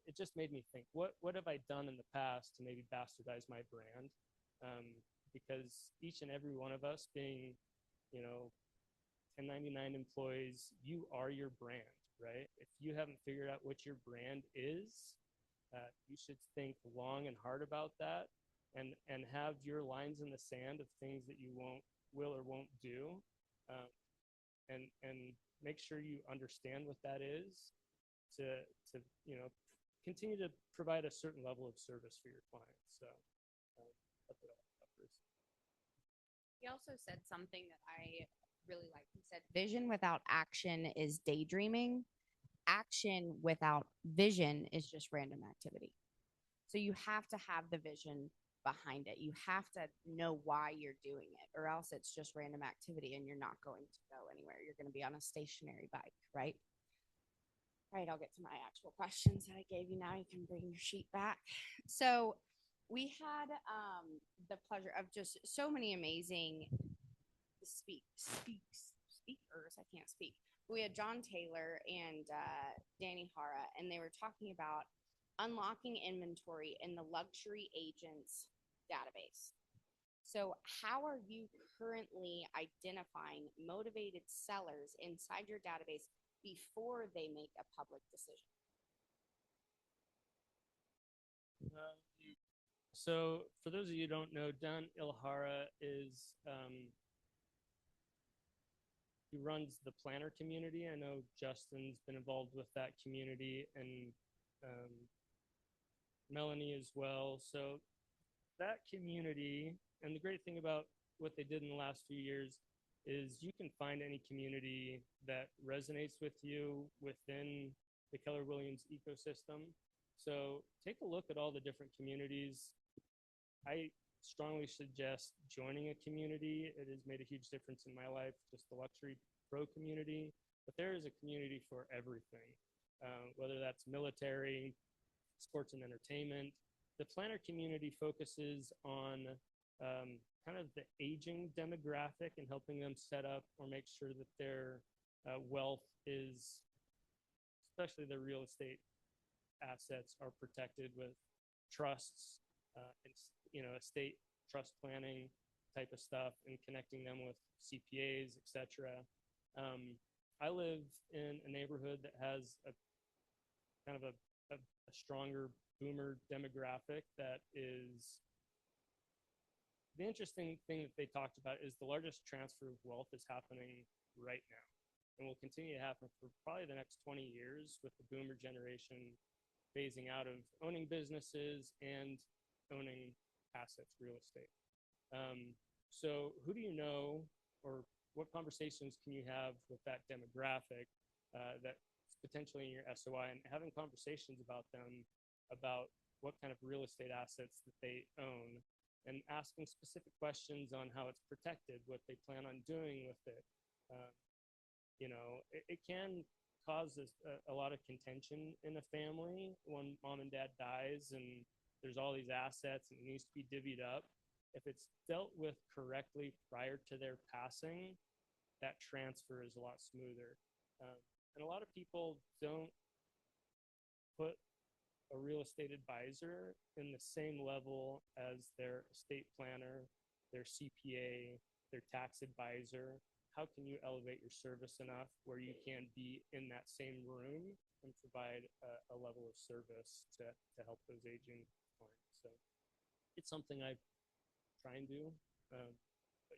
it just made me think, what have I done in the past to maybe bastardize my brand? Because each and every one of us being, 1099 employees, you are your brand, right? If you haven't figured out what your brand is, you should think long and hard about that and have your lines in the sand of things that you will or won't do. And make sure you understand what that is to continue to provide a certain level of service for your clients. So that's what all covers. He also said something that I really liked. He said, vision without action is daydreaming. Action without vision is just random activity. So you have to have the vision behind it. You have to know why you're doing it, or else it's just random activity and you're not going to go anywhere. You're going to be on a stationary bike, right? All right, I'll get to my actual questions that I gave you now. You can bring your sheet back. So we had the pleasure of just so many amazing speakers. I can't speak. We had John Taylor and Danny Hara, and they were talking about unlocking inventory in the luxury agents database. So how are you currently identifying motivated sellers inside your database before they make a public decision? So for those of you who don't know, Dan Ilhara is he runs the planner community. I know Justin's been involved with that community, and Melanie as well. So that community, and the great thing about what they did in the last few years is you can find any community that resonates with you within the Keller Williams ecosystem. So take a look at all the different communities. I strongly suggest joining a community. It has made a huge difference in my life, just the Luxury Pro community. But there is a community for everything, whether that's military, sports and entertainment. The planner community focuses on kind of the aging demographic and helping them set up or make sure that their wealth is, especially their real estate assets, are protected with trusts and estate trust planning type of stuff, and connecting them with CPAs, etc. I live in a neighborhood that has a kind of a stronger boomer demographic. That is, the interesting thing that they talked about is the largest transfer of wealth is happening right now and will continue to happen for probably the next 20 years, with the boomer generation phasing out of owning businesses and owning assets, real estate. So who do you know, or what conversations can you have with that demographic that's potentially in your SOI, and having conversations about them, about what kind of real estate assets that they own, and asking specific questions on how it's protected, what they plan on doing with it. It can cause a lot of contention in a family when mom and dad dies and there's all these assets and it needs to be divvied up. If it's dealt with correctly prior to their passing, that transfer is a lot smoother. And a lot of people don't put a real estate advisor in the same level as their estate planner, their CPA, their tax advisor. How can you elevate your service enough where you can be in that same room and provide a level of service to help those aging clients? So it's something I try and do, but yeah,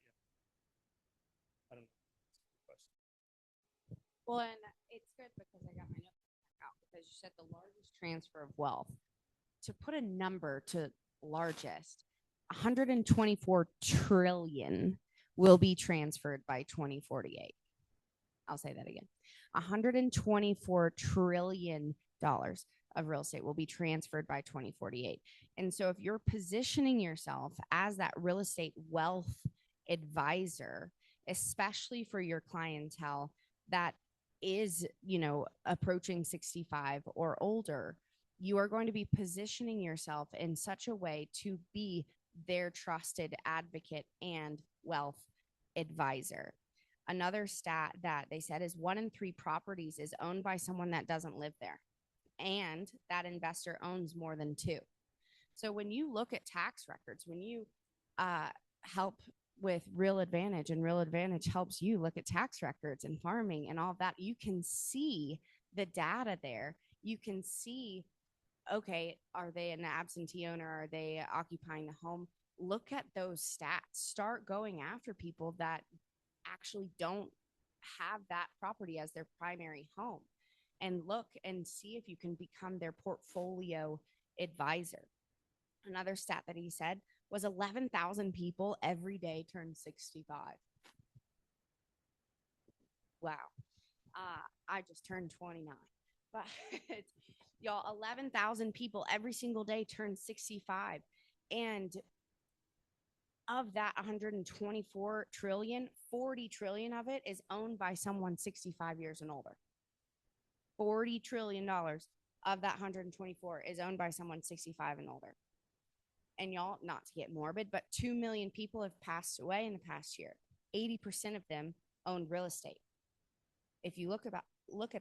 I don't know. That's a good question. Well, and it's good because I got my notes back out, because you said the largest transfer of wealth. To put a number to largest, 124 trillion will be transferred by 2048. I'll say that again. $124 trillion of real estate will be transferred by 2048. And so if you're positioning yourself as that real estate wealth advisor, especially for your clientele that is, approaching 65 or older, you are going to be positioning yourself in such a way to be their trusted advocate and wealth advisor. Another stat that they said is 1 in 3 properties is owned by someone that doesn't live there, and that investor owns more than 2. So when you look at tax records, when you help with Real Advantage, and Real Advantage helps you look at tax records and farming and all of that, you can see the data there. You can see, okay, are they an absentee owner? Are they occupying the home? Look at those stats. Start going after people that actually don't have that property as their primary home, and look and see if you can become their portfolio advisor. Another stat that he said was 11,000 people every day turn 65. Wow. I just turned 29. But y'all, 11,000 people every single day turn 65. And of that 124 trillion, 40 trillion of it is owned by someone 65 years and older. $40 trillion of that 124 is owned by someone 65 and older. And y'all, not to get morbid, but 2 million people have passed away in the past year. 80% of them own real estate. If you look at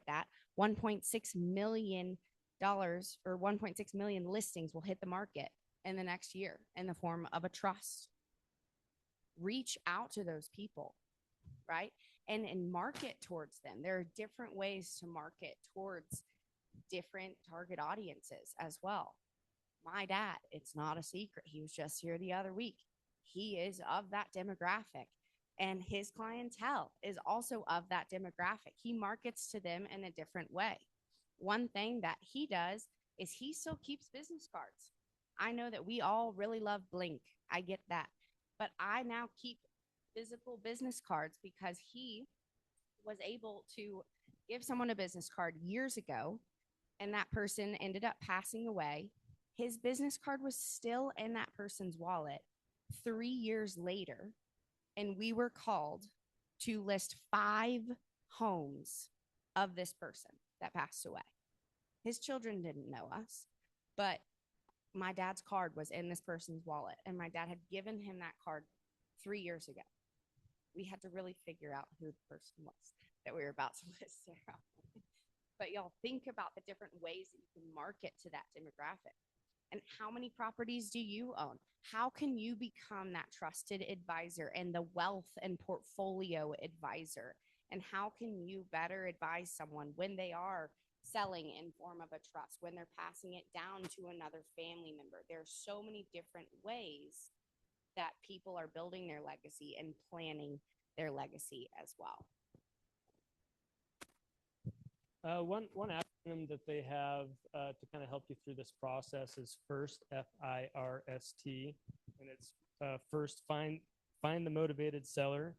that, $1.6 million or 1.6 million listings will hit the market in the next year in the form of a trust. Reach out to those people, right? And market towards them. There are different ways to market towards different target audiences as well. My dad, it's not a secret, he was just here the other week. He is of that demographic, and his clientele is also of that demographic. He markets to them in a different way. One thing that he does is he still keeps business cards. I know that we all really love Blink. I get that. But I now keep physical business cards because he was able to give someone a business card years ago, and that person ended up passing away. His business card was still in that person's wallet 3 years later, and we were called to list 5 homes of this person that passed away. His children didn't know us, but my dad's card was in this person's wallet, and my dad had given him that card 3 years ago. We had to really figure out who the person was that we were about to list there. But y'all, think about the different ways that you can market to that demographic. And how many properties do you own? How can you become that trusted advisor and the wealth and portfolio advisor? And how can you better advise someone when they are selling in form of a trust, when they're passing it down to another family member? There's so many different ways that people are building their legacy and planning their legacy as well. One acronym that they have to kind of help you through this process is FIRST, F-I-R-S-T, and it's first, find the motivated seller.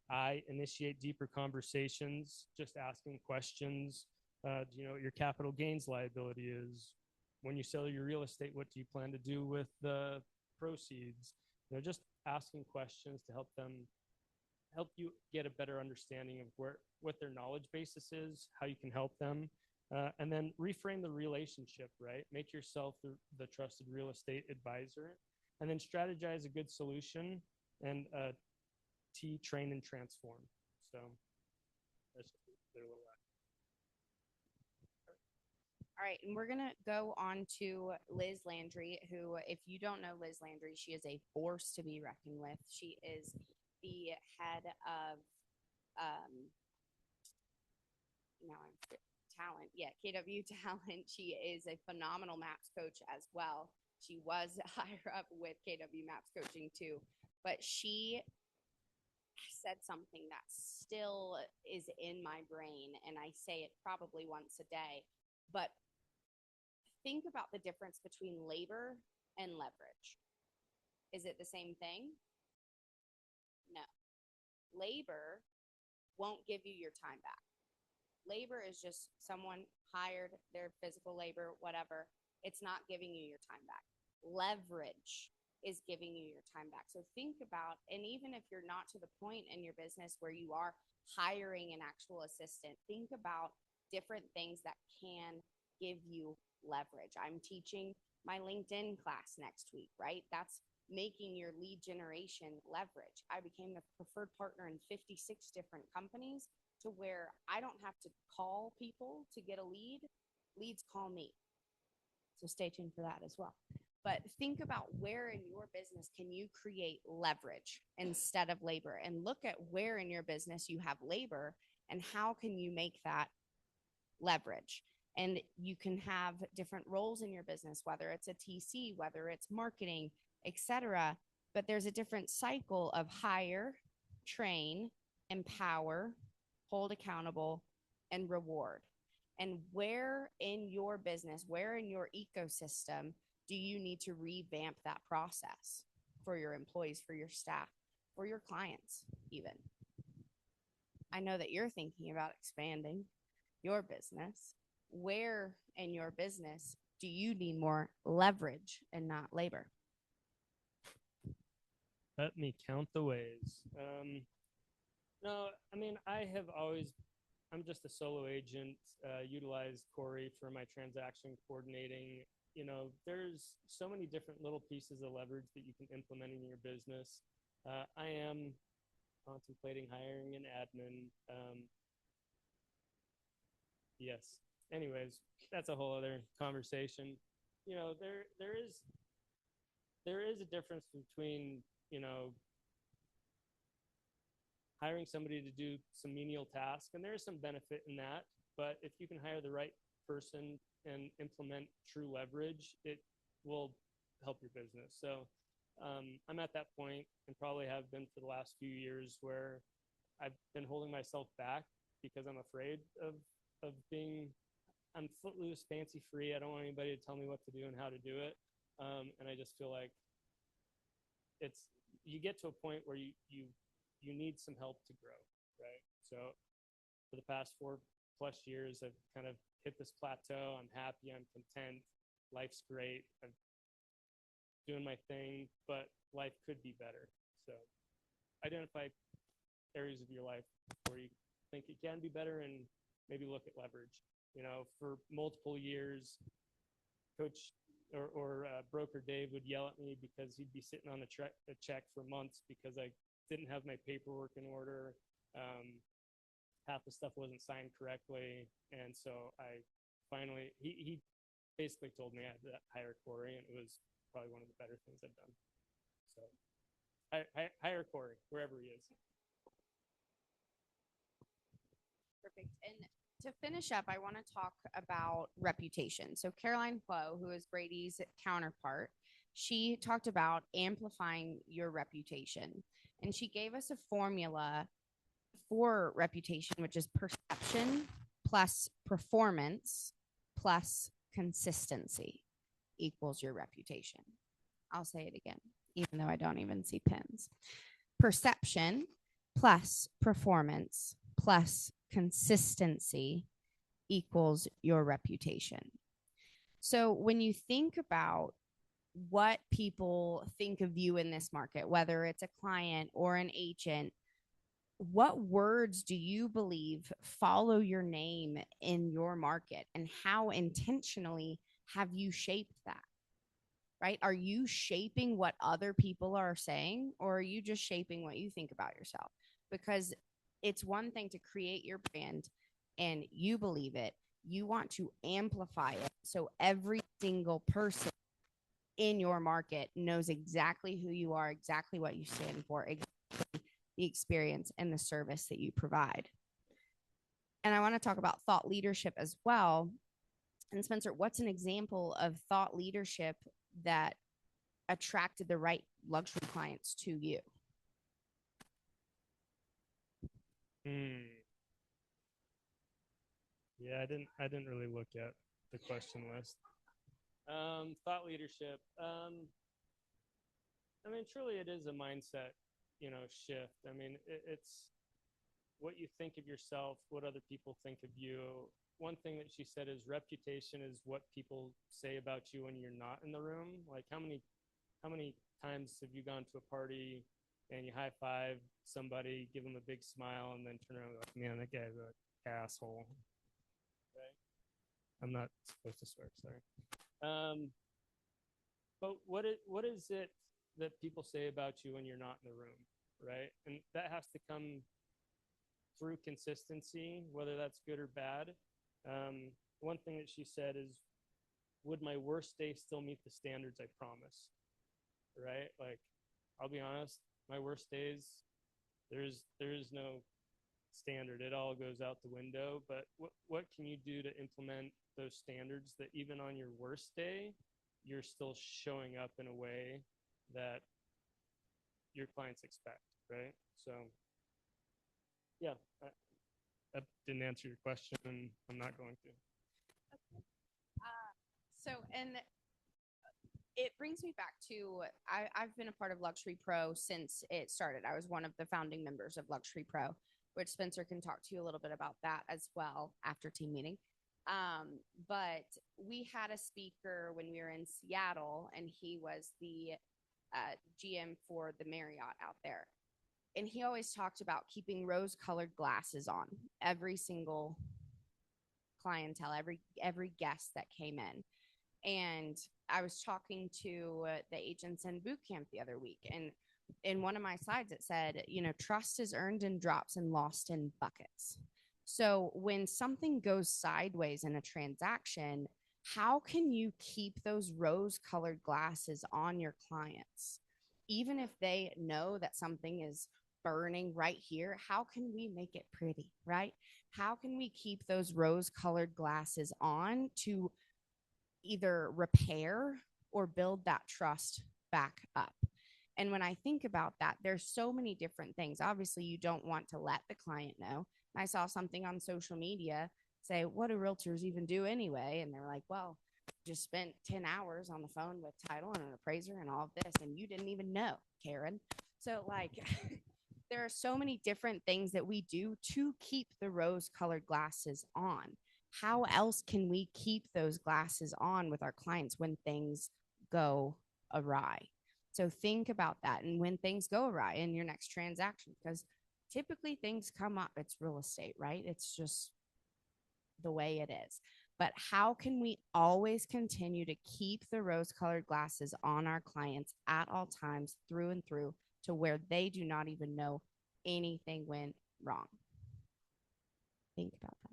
I, initiate deeper conversations, just asking questions. Do you know what your capital gains liability is? When you sell your real estate, what do you plan to do with the proceeds? You know, just asking questions to help you get a better understanding of what their knowledge basis is, how you can help them, and then reframe the relationship, right? Make yourself the trusted real estate advisor, and then strategize a good solution, and train and transform. So that's their little. All right, and we're going to go on to Liz Landry, who, if you don't know Liz Landry, she is a force to be reckoned with. She is the head of talent. Yeah, KW Talent. She is a phenomenal MAPS coach as well. She was higher up with KW MAPS coaching too, but she said something that still is in my brain, and I say it probably once a day, but think about the difference between labor and leverage. Is it the same thing? No. Labor won't give you your time back. Labor is just someone hired, their physical labor, whatever. It's not giving you your time back. Leverage is giving you your time back. So think about, and even if you're not to the point in your business where you are hiring an actual assistant, think about different things that can give you leverage. I'm teaching my LinkedIn class next week, right? That's making your lead generation leverage. I became the preferred partner in 56 different companies to where I don't have to call people to get a lead. Leads call me. So stay tuned for that as well. But think about where in your business can you create leverage instead of labor, and look at where in your business you have labor and how can you make that leverage. And you can have different roles in your business, whether it's a TC, whether it's marketing, etc. But there's a different cycle of hire, train, empower, hold accountable, and reward. And where in your business, where in your ecosystem do you need to revamp that process for your employees, for your staff, for your clients even? I know that you're thinking about expanding your business. Where in your business do you need more leverage and not labor? Let me count the ways. No, I mean, I'm just a solo agent, utilize Corey for my transaction coordinating. You know, there's so many different little pieces of leverage that you can implement in your business. I am contemplating hiring an admin. Yes. Anyways, that's a whole other conversation. You know, there is a difference between, you know, hiring somebody to do some menial tasks, and there is some benefit in that. But if you can hire the right person and implement true leverage, it will help your business. So I'm at that point, and probably have been for the last few years, where I've been holding myself back because I'm afraid of I'm footloose, fancy free. I don't want anybody to tell me what to do and how to do it. And I just feel like you get to a point where you need some help to grow, right? So for the past 4+ years, I've kind of hit this plateau. I'm happy, I'm content, life's great, I'm doing my thing, but life could be better. So identify areas of your life where you think it can be better, and maybe look at leverage. You know, for multiple years, Coach or Broker Dave would yell at me because he'd be sitting on a check for months because I didn't have my paperwork in order. Half the stuff wasn't signed correctly. And so I finally, he basically told me I had to hire Corey, and it was probably one of the better things I've done. So hire Corey, wherever he is. Perfect. And to finish up, I want to talk about reputation. So Caroline Flo, who is Brady's counterpart, she talked about amplifying your reputation. And she gave us a formula for reputation, which is perception plus performance plus consistency equals your reputation. I'll say it again, even though I don't even see pins. Perception plus performance plus consistency equals your reputation. So when you think about what people think of you in this market, whether it's a client or an agent, what words do you believe follow your name in your market, and how intentionally have you shaped that? Right? Are you shaping what other people are saying, or are you just shaping what you think about yourself? Because it's one thing to create your brand and you believe it. You want to amplify it so every single person in your market knows exactly who you are, exactly what you stand for, exactly the experience and the service that you provide. And I want to talk about thought leadership as well. And Spencer, what's an example of thought leadership that attracted the right luxury clients to you? Yeah, I didn't really look at the question list. Thought leadership. I mean, truly, it is a mindset, shift. I mean, it's what you think of yourself, what other people think of you. One thing that she said is reputation is what people say about you when you're not in the room. Like how many times have you gone to a party and you high five somebody, give them a big smile, and then turn around and go, man, that guy's an asshole. I'm not supposed to swear. Sorry. But what is it that people say about you when you're not in the room, right? And that has to come through consistency, whether that's good or bad. One thing that she said is, would my worst day still meet the standards I promised? Right? Like, I'll be honest, my worst days, there is no standard. It all goes out the window. But what can you do to implement those standards that even on your worst day, you're still showing up in a way that your clients expect, right? So yeah, that didn't answer your question, and I'm not going to. And it brings me back to, I've been a part of Luxury Pro since it started. I was one of the founding members of Luxury Pro, which Spencer can talk to you a little bit about that as well after team meeting. But we had a speaker when we were in Seattle, and he was the GM for the Marriott out there. And he always talked about keeping rose-colored glasses on every single clientele, every guest that came in. And I was talking to the agents in boot camp the other week, and in one of my slides, it said, trust is earned in drops and lost in buckets. So when something goes sideways in a transaction, how can you keep those rose-colored glasses on your clients? Even if they know that something is burning right here, how can we make it pretty, right? How can we keep those rose-colored glasses on to either repair or build that trust back up? And when I think about that, there's so many different things. Obviously, you don't want to let the client know. I saw something on social media say, what do realtors even do anyway? And they're like, well, just spent 10 hours on the phone with title and an appraiser and all of this, and you didn't even know, Karen. So like, there are so many different things that we do to keep the rose-colored glasses on. How else can we keep those glasses on with our clients when things go awry? So think about that. And when things go awry in your next transaction, because typically things come up, it's real estate, right? It's just the way it is. But how can we always continue to keep the rose-colored glasses on our clients at all times, through and through, to where they do not even know anything went wrong? Think about that.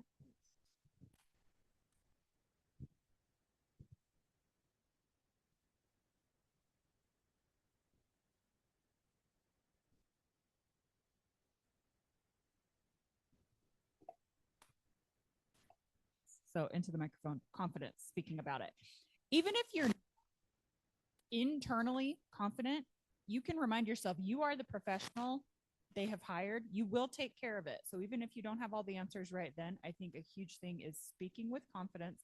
So into the microphone, confidence, speaking about it. Even if you're internally confident, you can remind yourself you are the professional they have hired. You will take care of it. So even if you don't have all the answers right then, I think a huge thing is speaking with confidence.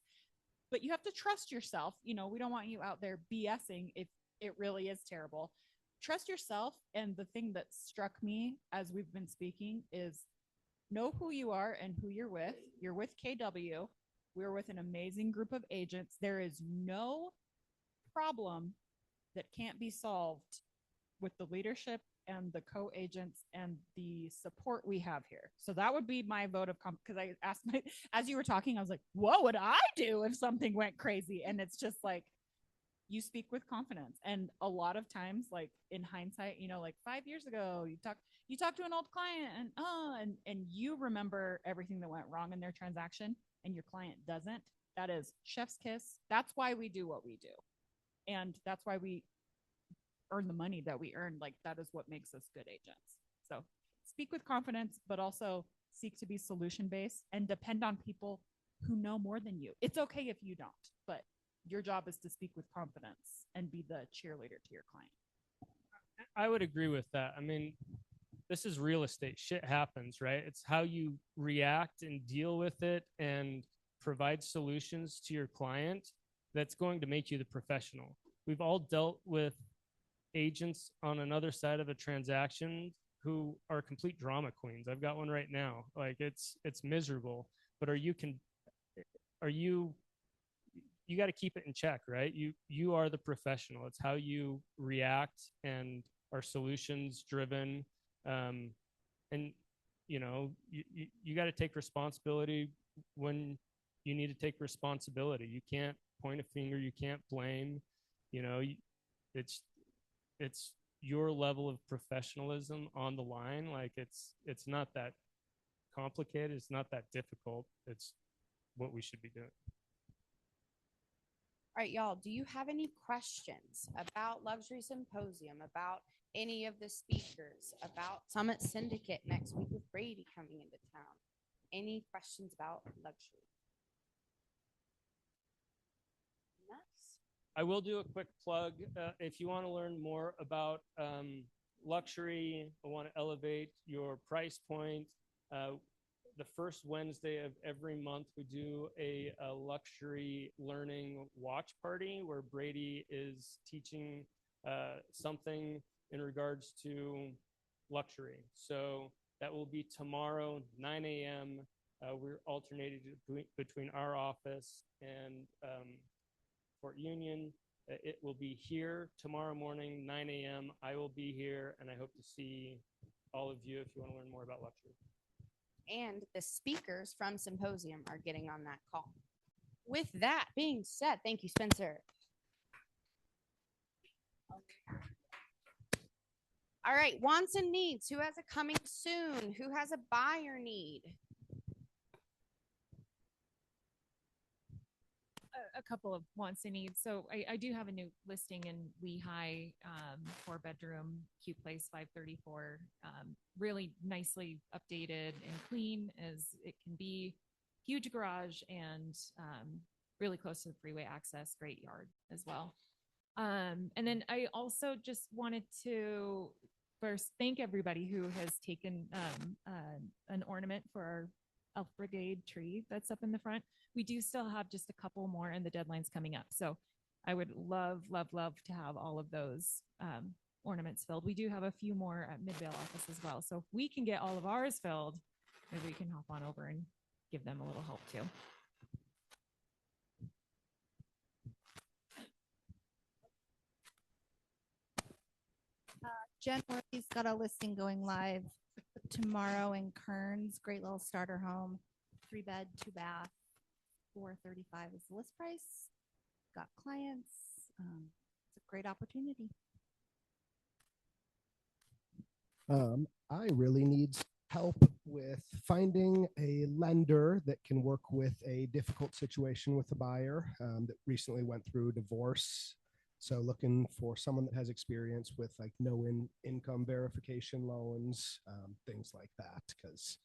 But you have to trust yourself. We don't want you out there BSing if it really is terrible. Trust yourself. And the thing that struck me as we've been speaking is know who you are and who you're with. You're with KW. We're with an amazing group of agents. There is no problem that can't be solved with the leadership and the co-agents and the support we have here. So that would be my vote of confidence. Because I asked as you were talking, I was like, what would I do if something went crazy? And it's just like, you speak with confidence. And a lot of times, like in hindsight, like 5 years ago, you talk to an old client and you remember everything that went wrong in their transaction, and your client doesn't. That is chef's kiss. That's why we do what we do. And that's why we earn the money that we earn. Like, that is what makes us good agents. So speak with confidence, but also seek to be solution-based and depend on people who know more than you. It's okay if you don't, but your job is to speak with confidence and be the cheerleader to your client. I would agree with that. I mean, this is real estate. Shit happens, right? It's how you react and deal with it and provide solutions to your client that's going to make you the professional. We've all dealt with agents on another side of a transaction who are complete drama queens. I've got one right now. Like, it's miserable, but you got to keep it in check, right? You are the professional. It's how you react and are solutions driven. And you got to take responsibility when you need to take responsibility. You can't point a finger. You can't blame. You know, it's your level of professionalism on the line. Like it's not that complicated. It's not that difficult. It's what we should be doing. All right, y'all, do you have any questions about Luxury Symposium, about any of the speakers, about Summit Syndicate next week with Brady coming into town? Any questions about luxury? Nice. I will do a quick plug. If you want to learn more about luxury, I want to elevate your price point. The first Wednesday of every month, we do a luxury learning watch party where Brady is teaching something in regards to luxury. So that will be tomorrow, 9 a.m. We're alternating between our office and Fort Union. It will be here tomorrow morning, 9 a.m. I will be here, and I hope to see all of you if you want to learn more about luxury. And the speakers from Symposium are getting on that call. With that being said, thank you, Spencer. All right, wants and needs. Who has a coming soon? Who has a buyer need? A couple of wants and needs. So I do have a new listing in Lehigh, 4-bedroom, cute place, 534, really nicely updated and clean as it can be. Huge garage and really close to the freeway access, great yard as well. And then I also just wanted to first thank everybody who has taken an ornament for our Elf Brigade tree that's up in the front. We do still have just a couple more and the deadline's coming up. So I would love to have all of those ornaments filled. We do have a few more at Midvale office as well. So if we can get all of ours filled, maybe we can hop on over and give them a little help too. Jen Murphy's got a listing going live tomorrow in Kearns. Great little starter home, 3-bed, 2-bath, $435 is the list price. Got clients. It's a great opportunity. I really need help with finding a lender that can work with a difficult situation with a buyer that recently went through a divorce. So looking for someone that has experience with like no income verification loans, things like that, because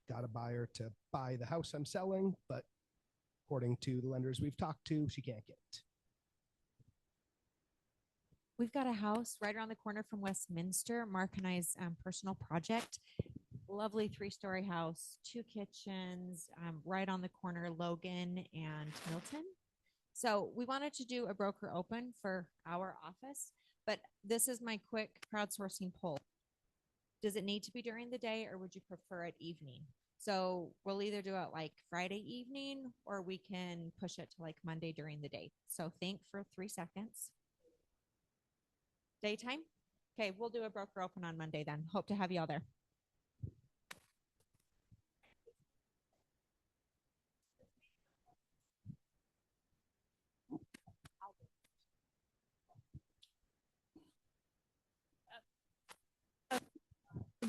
got a buyer to buy the house I'm selling, but according to the lenders we've talked to, she can't get it. We've got a house right around the corner from Westminster, Mark and I's personal project. Lovely 3-story house, 2 kitchens, right on the corner, Logan and Milton. So we wanted to do a broker open for our office, but this is my quick crowdsourcing poll. Does it need to be during the day or would you prefer it evening? So we'll either do it like Friday evening or we can push it to like Monday during the day. So think for 3 seconds. Daytime? Okay, we'll do a broker open on Monday then. Hope to have you all there.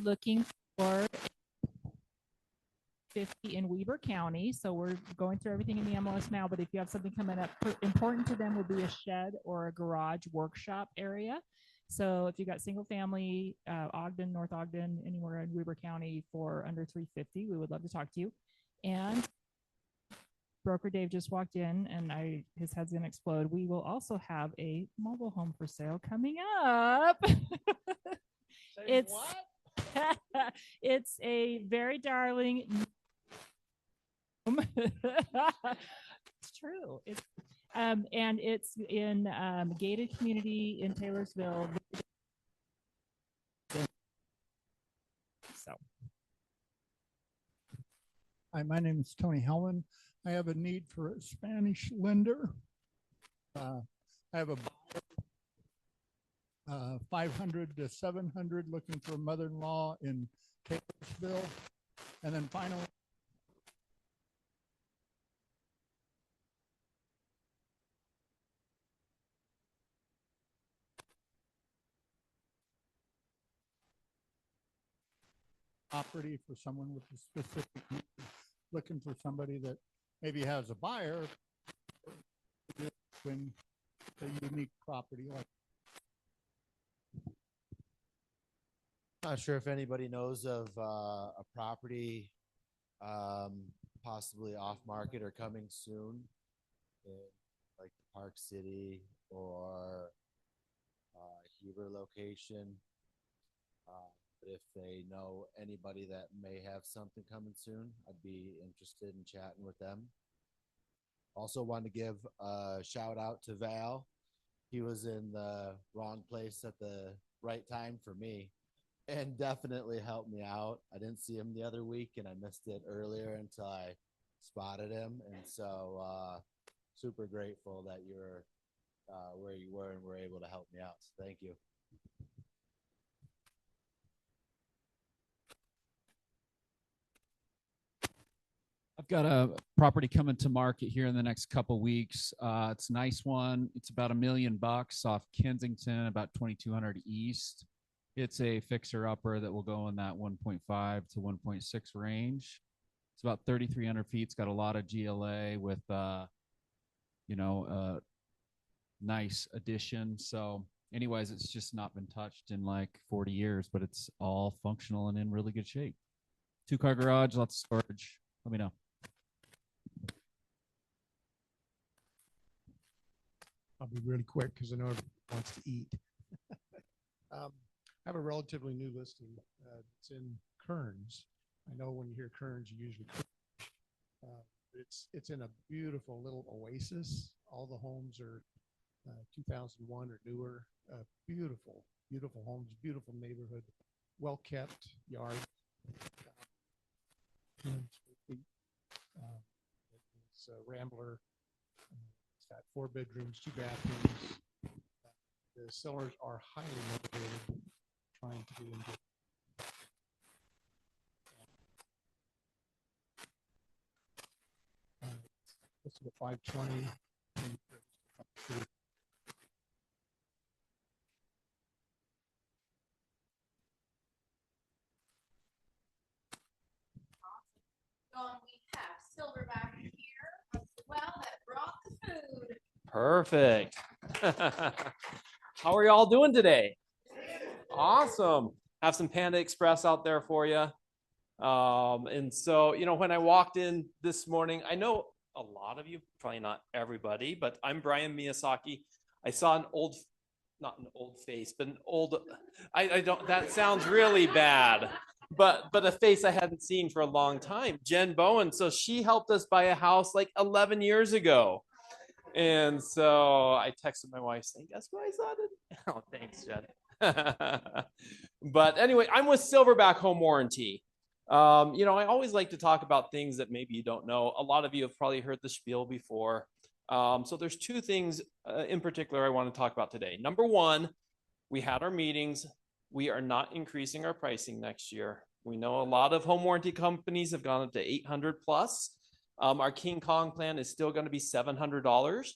Looking for 50 in Weber County. So we're going through everything in the MLS now, but if you have something coming up, important to them would be a shed or a garage workshop area. So if you got single family, Ogden, North Ogden, anywhere in Weber County for under 350, we would love to talk to you. And broker Dave just walked in and his head's gonna explode. We will also have a mobile home for sale coming up. It's what? It's a very darling. It's true. It's and it's in gated community in Taylorsville. So, hi, my name is Tony Hellman. I have a need for a Spanish lender. I have a 500 to 700 looking for a mother-in-law in Taylorsville. And then finally, property for someone with a specific need, looking for somebody that maybe has a buyer when a unique property like. Not sure if anybody knows of a property possibly off market or coming soon in like Park City or Heber location. But if they know anybody that may have something coming soon, I'd be interested in chatting with them. Also wanted to give a shout out to Val. He was in the wrong place at the right time for me and definitely helped me out. I didn't see him the other week and I missed it earlier until I spotted him. And so super grateful that you're where you were and were able to help me out. So thank you. I've got a property coming to market here in the next couple weeks. It's a nice one. It's about $1 million off Kensington, about 2200 East. It's a fixer upper that will go in that 1.5 to 1.6 range. It's about 3,300 feet. It's got a lot of GLA with, nice addition. So anyways, it's just not been touched in like 40 years, but it's all functional and in really good shape. 2-car garage, lots of storage. Let me know. I'll be really quick because I know everyone wants to eat. I have a relatively new listing. It's in Kearns. I know when you hear Kearns, you usually it's in a beautiful little oasis. All the homes are 2001 or newer. Beautiful, beautiful homes, beautiful neighborhood, well kept yard. It's a Rambler. It's got 4 bedrooms, 2 bathrooms. The sellers are highly motivated, trying to get into. This is a 520. We have Silverback here as well that brought the food. Perfect. How are y'all doing today? Awesome. Have some Panda Express out there for you. And so, when I walked in this morning, I know a lot of you, probably not everybody, but I'm Brian Miyazaki. I saw not an old face, but I don't, that sounds really bad. But a face I hadn't seen for a long time, Jen Bowen. So she helped us buy a house like 11 years ago. And so I texted my wife saying, guess who I saw it? Oh, thanks, Jen. But anyway, I'm with Silverback Home Warranty. I always like to talk about things that maybe you don't know. A lot of you have probably heard the spiel before. So there's 2 things in particular I want to talk about today. Number 1, we had our meetings. We are not increasing our pricing next year. We know a lot of home warranty companies have gone up to 800 plus. Our King Kong plan is still going to be $700.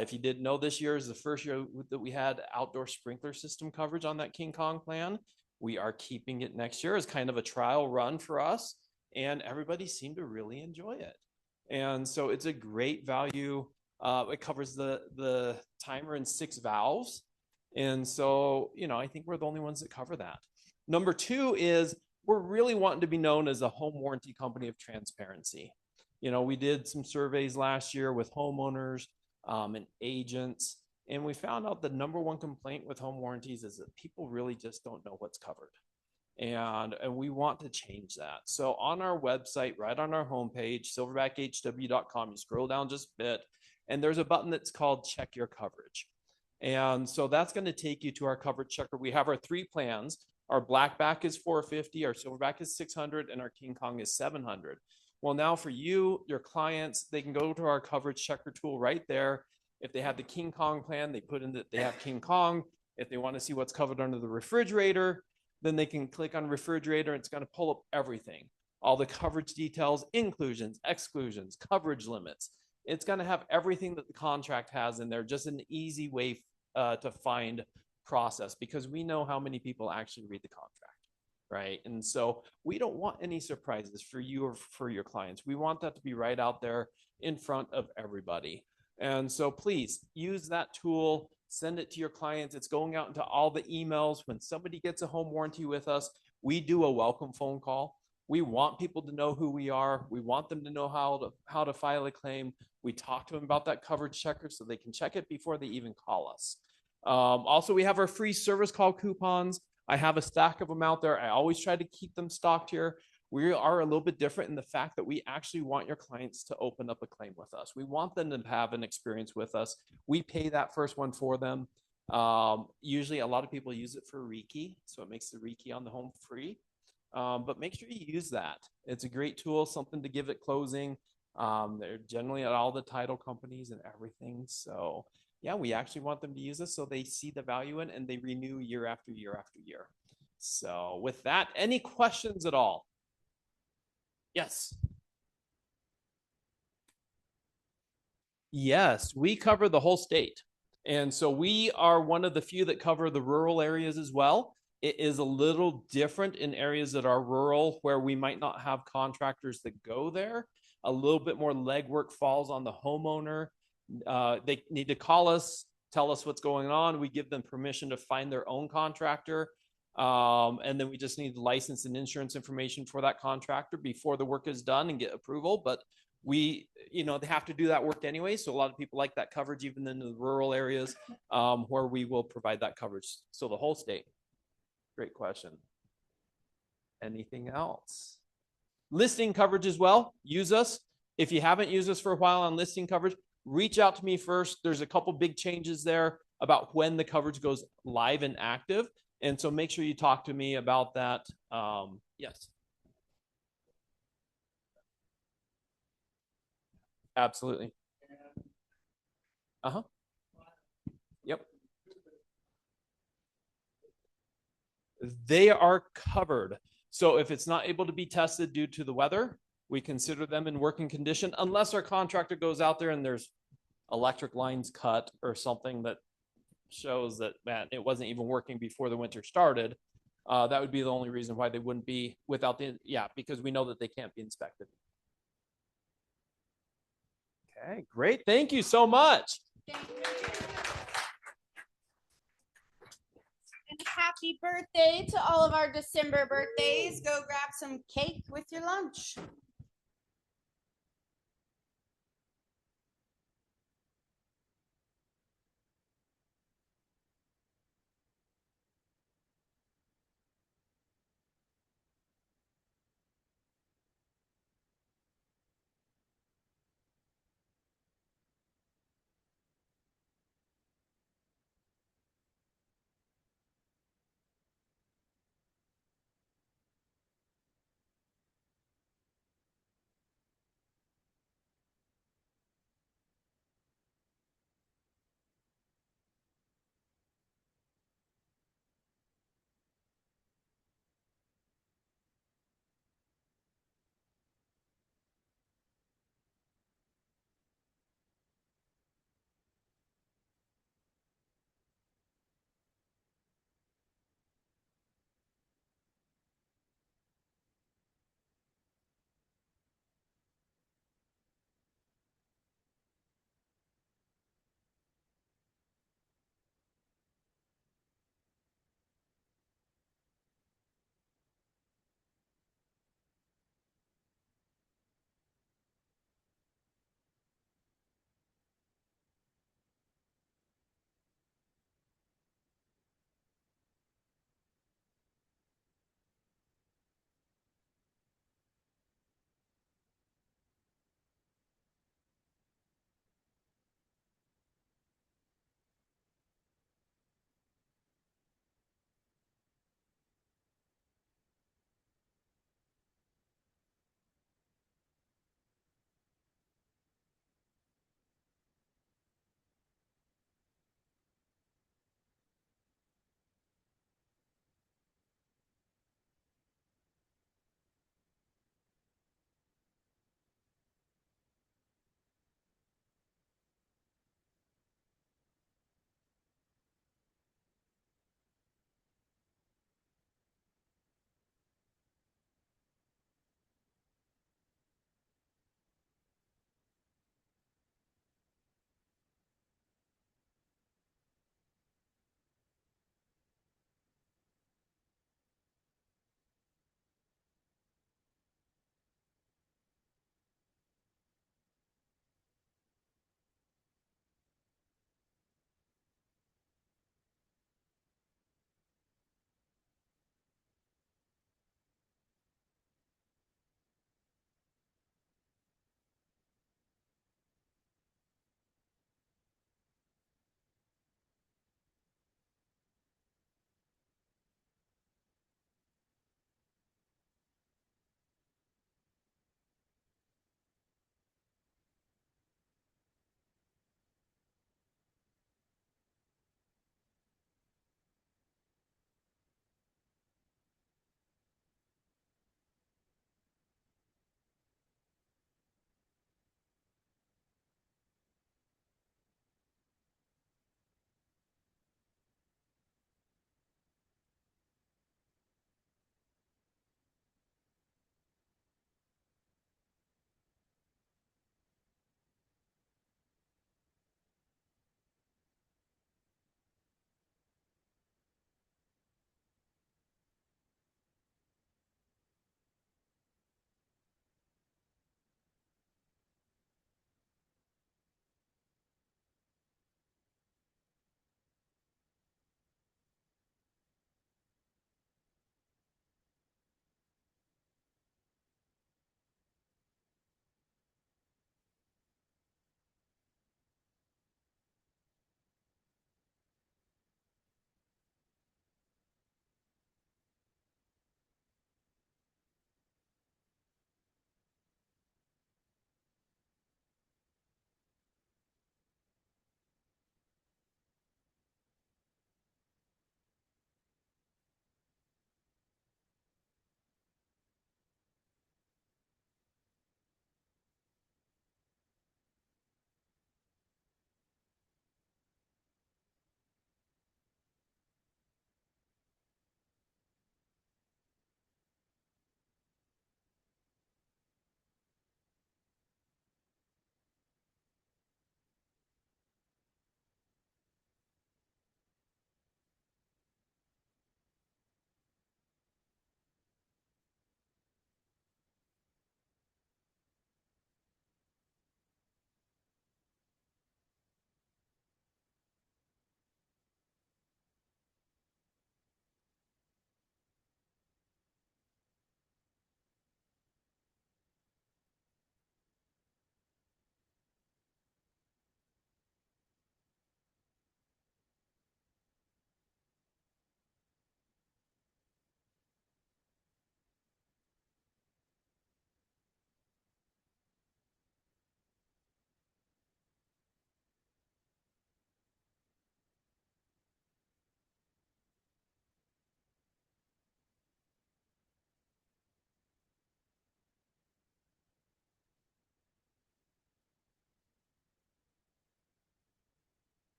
If you didn't know, this year is the first year that we had outdoor sprinkler system coverage on that King Kong plan. We are keeping it next year as kind of a trial run for us, and everybody seemed to really enjoy it. And so it's a great value. It covers the timer and 6 valves. And so, I think we're the only ones that cover that. Number 2 is we're really wanting to be known as a home warranty company of transparency. We did some surveys last year with homeowners and agents, and we found out the number 1 complaint with home warranties is that people really just don't know what's covered. And we want to change that. So on our website, right on our homepage, silverbackhw.com, you scroll down just a bit, and there's a button that's called Check Your Coverage. And so that's going to take you to our coverage checker. We have our 3 plans. Our Blackback is $450, our Silverback is $600, and our King Kong is $700. Well, now for you, your clients, they can go to our coverage checker tool right there. If they have the King Kong plan, they put in that they have King Kong. If they want to see what's covered under the refrigerator, then they can click on refrigerator. It's going to pull up everything, all the coverage details, inclusions, exclusions, coverage limits. It's going to have everything that the contract has in there, just an easy way to find process, because we know how many people actually read the contract. right? And so we don't want any surprises for you or for your clients. We want that to be right out there in front of everybody. And so please use that tool, send it to your clients. It's going out into all the emails. When somebody gets a home warranty with us, we do a welcome phone call. We want people to know who we are. We want them to know how to file a claim. We talk to them about that coverage checker so they can check it before they even call us. Also, we have our free service call coupons. I have a stack of them out there. I always try to keep them stocked here. We are a little bit different in the fact that we actually want your clients to open up a claim with us. We want them to have an experience with us. We pay that first one for them. Usually a lot of people use it for Reiki, so it makes the Reiki on the home free. But make sure you use that. It's a great tool, something to give at closing. They're generally at all the title companies and everything. So yeah, we actually want them to use this so they see the value in and they renew year after year after year. So with that, any questions at all? Yes. Yes, we cover the whole state. And so we are one of the few that cover the rural areas as well. It is a little different in areas that are rural where we might not have contractors that go there. A little bit more legwork falls on the homeowner. They need to call us, tell us what's going on. We give them permission to find their own contractor. And then we just need the license and insurance information for that contractor before the work is done and get approval. But we, they have to do that work anyway. So a lot of people like that coverage, even in the rural areas where we will provide that coverage. So the whole state. Great question. Anything else? Listing coverage as well. Use us. If you haven't used us for a while on listing coverage, reach out to me first. There's a couple big changes there about when the coverage goes live and active. And so make sure you talk to me about that. Yes. Absolutely. Uh-huh. Yep. They are covered. So if it's not able to be tested due to the weather, we consider them in working condition unless our contractor goes out there and there's electric lines cut or something that shows that, man, it wasn't even working before the winter started. That would be the only reason why they wouldn't be without because we know that they can't be inspected. Okay, great. Thank you so much. And happy birthday to all of our December birthdays. Go grab some cake with your lunch.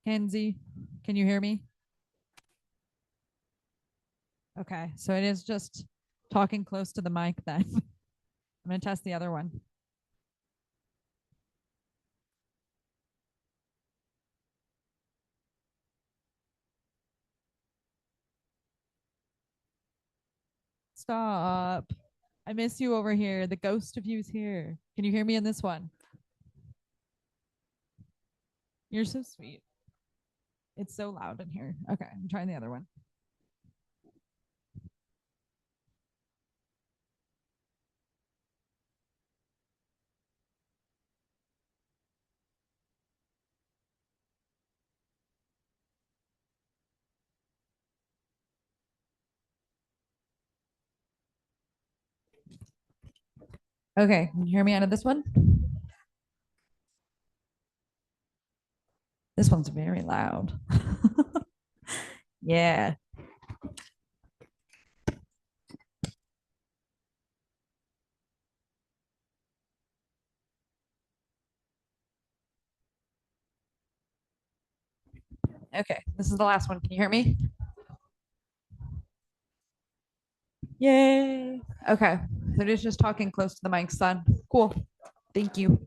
Kenzie, can you hear me? Okay, so it is just talking close to the mic then. I'm going to test the other one. Stop. I miss you over here. The ghost of you is here. Can you hear me in this one? You're so sweet. It's so loud in here. Okay, I'm trying the other one. Okay, can you hear me out of this one? This one's very loud. Yeah. Okay, this is the last one. Can you hear me? Yay. Okay, so it is just talking close to the mic, son. Cool. Thank you.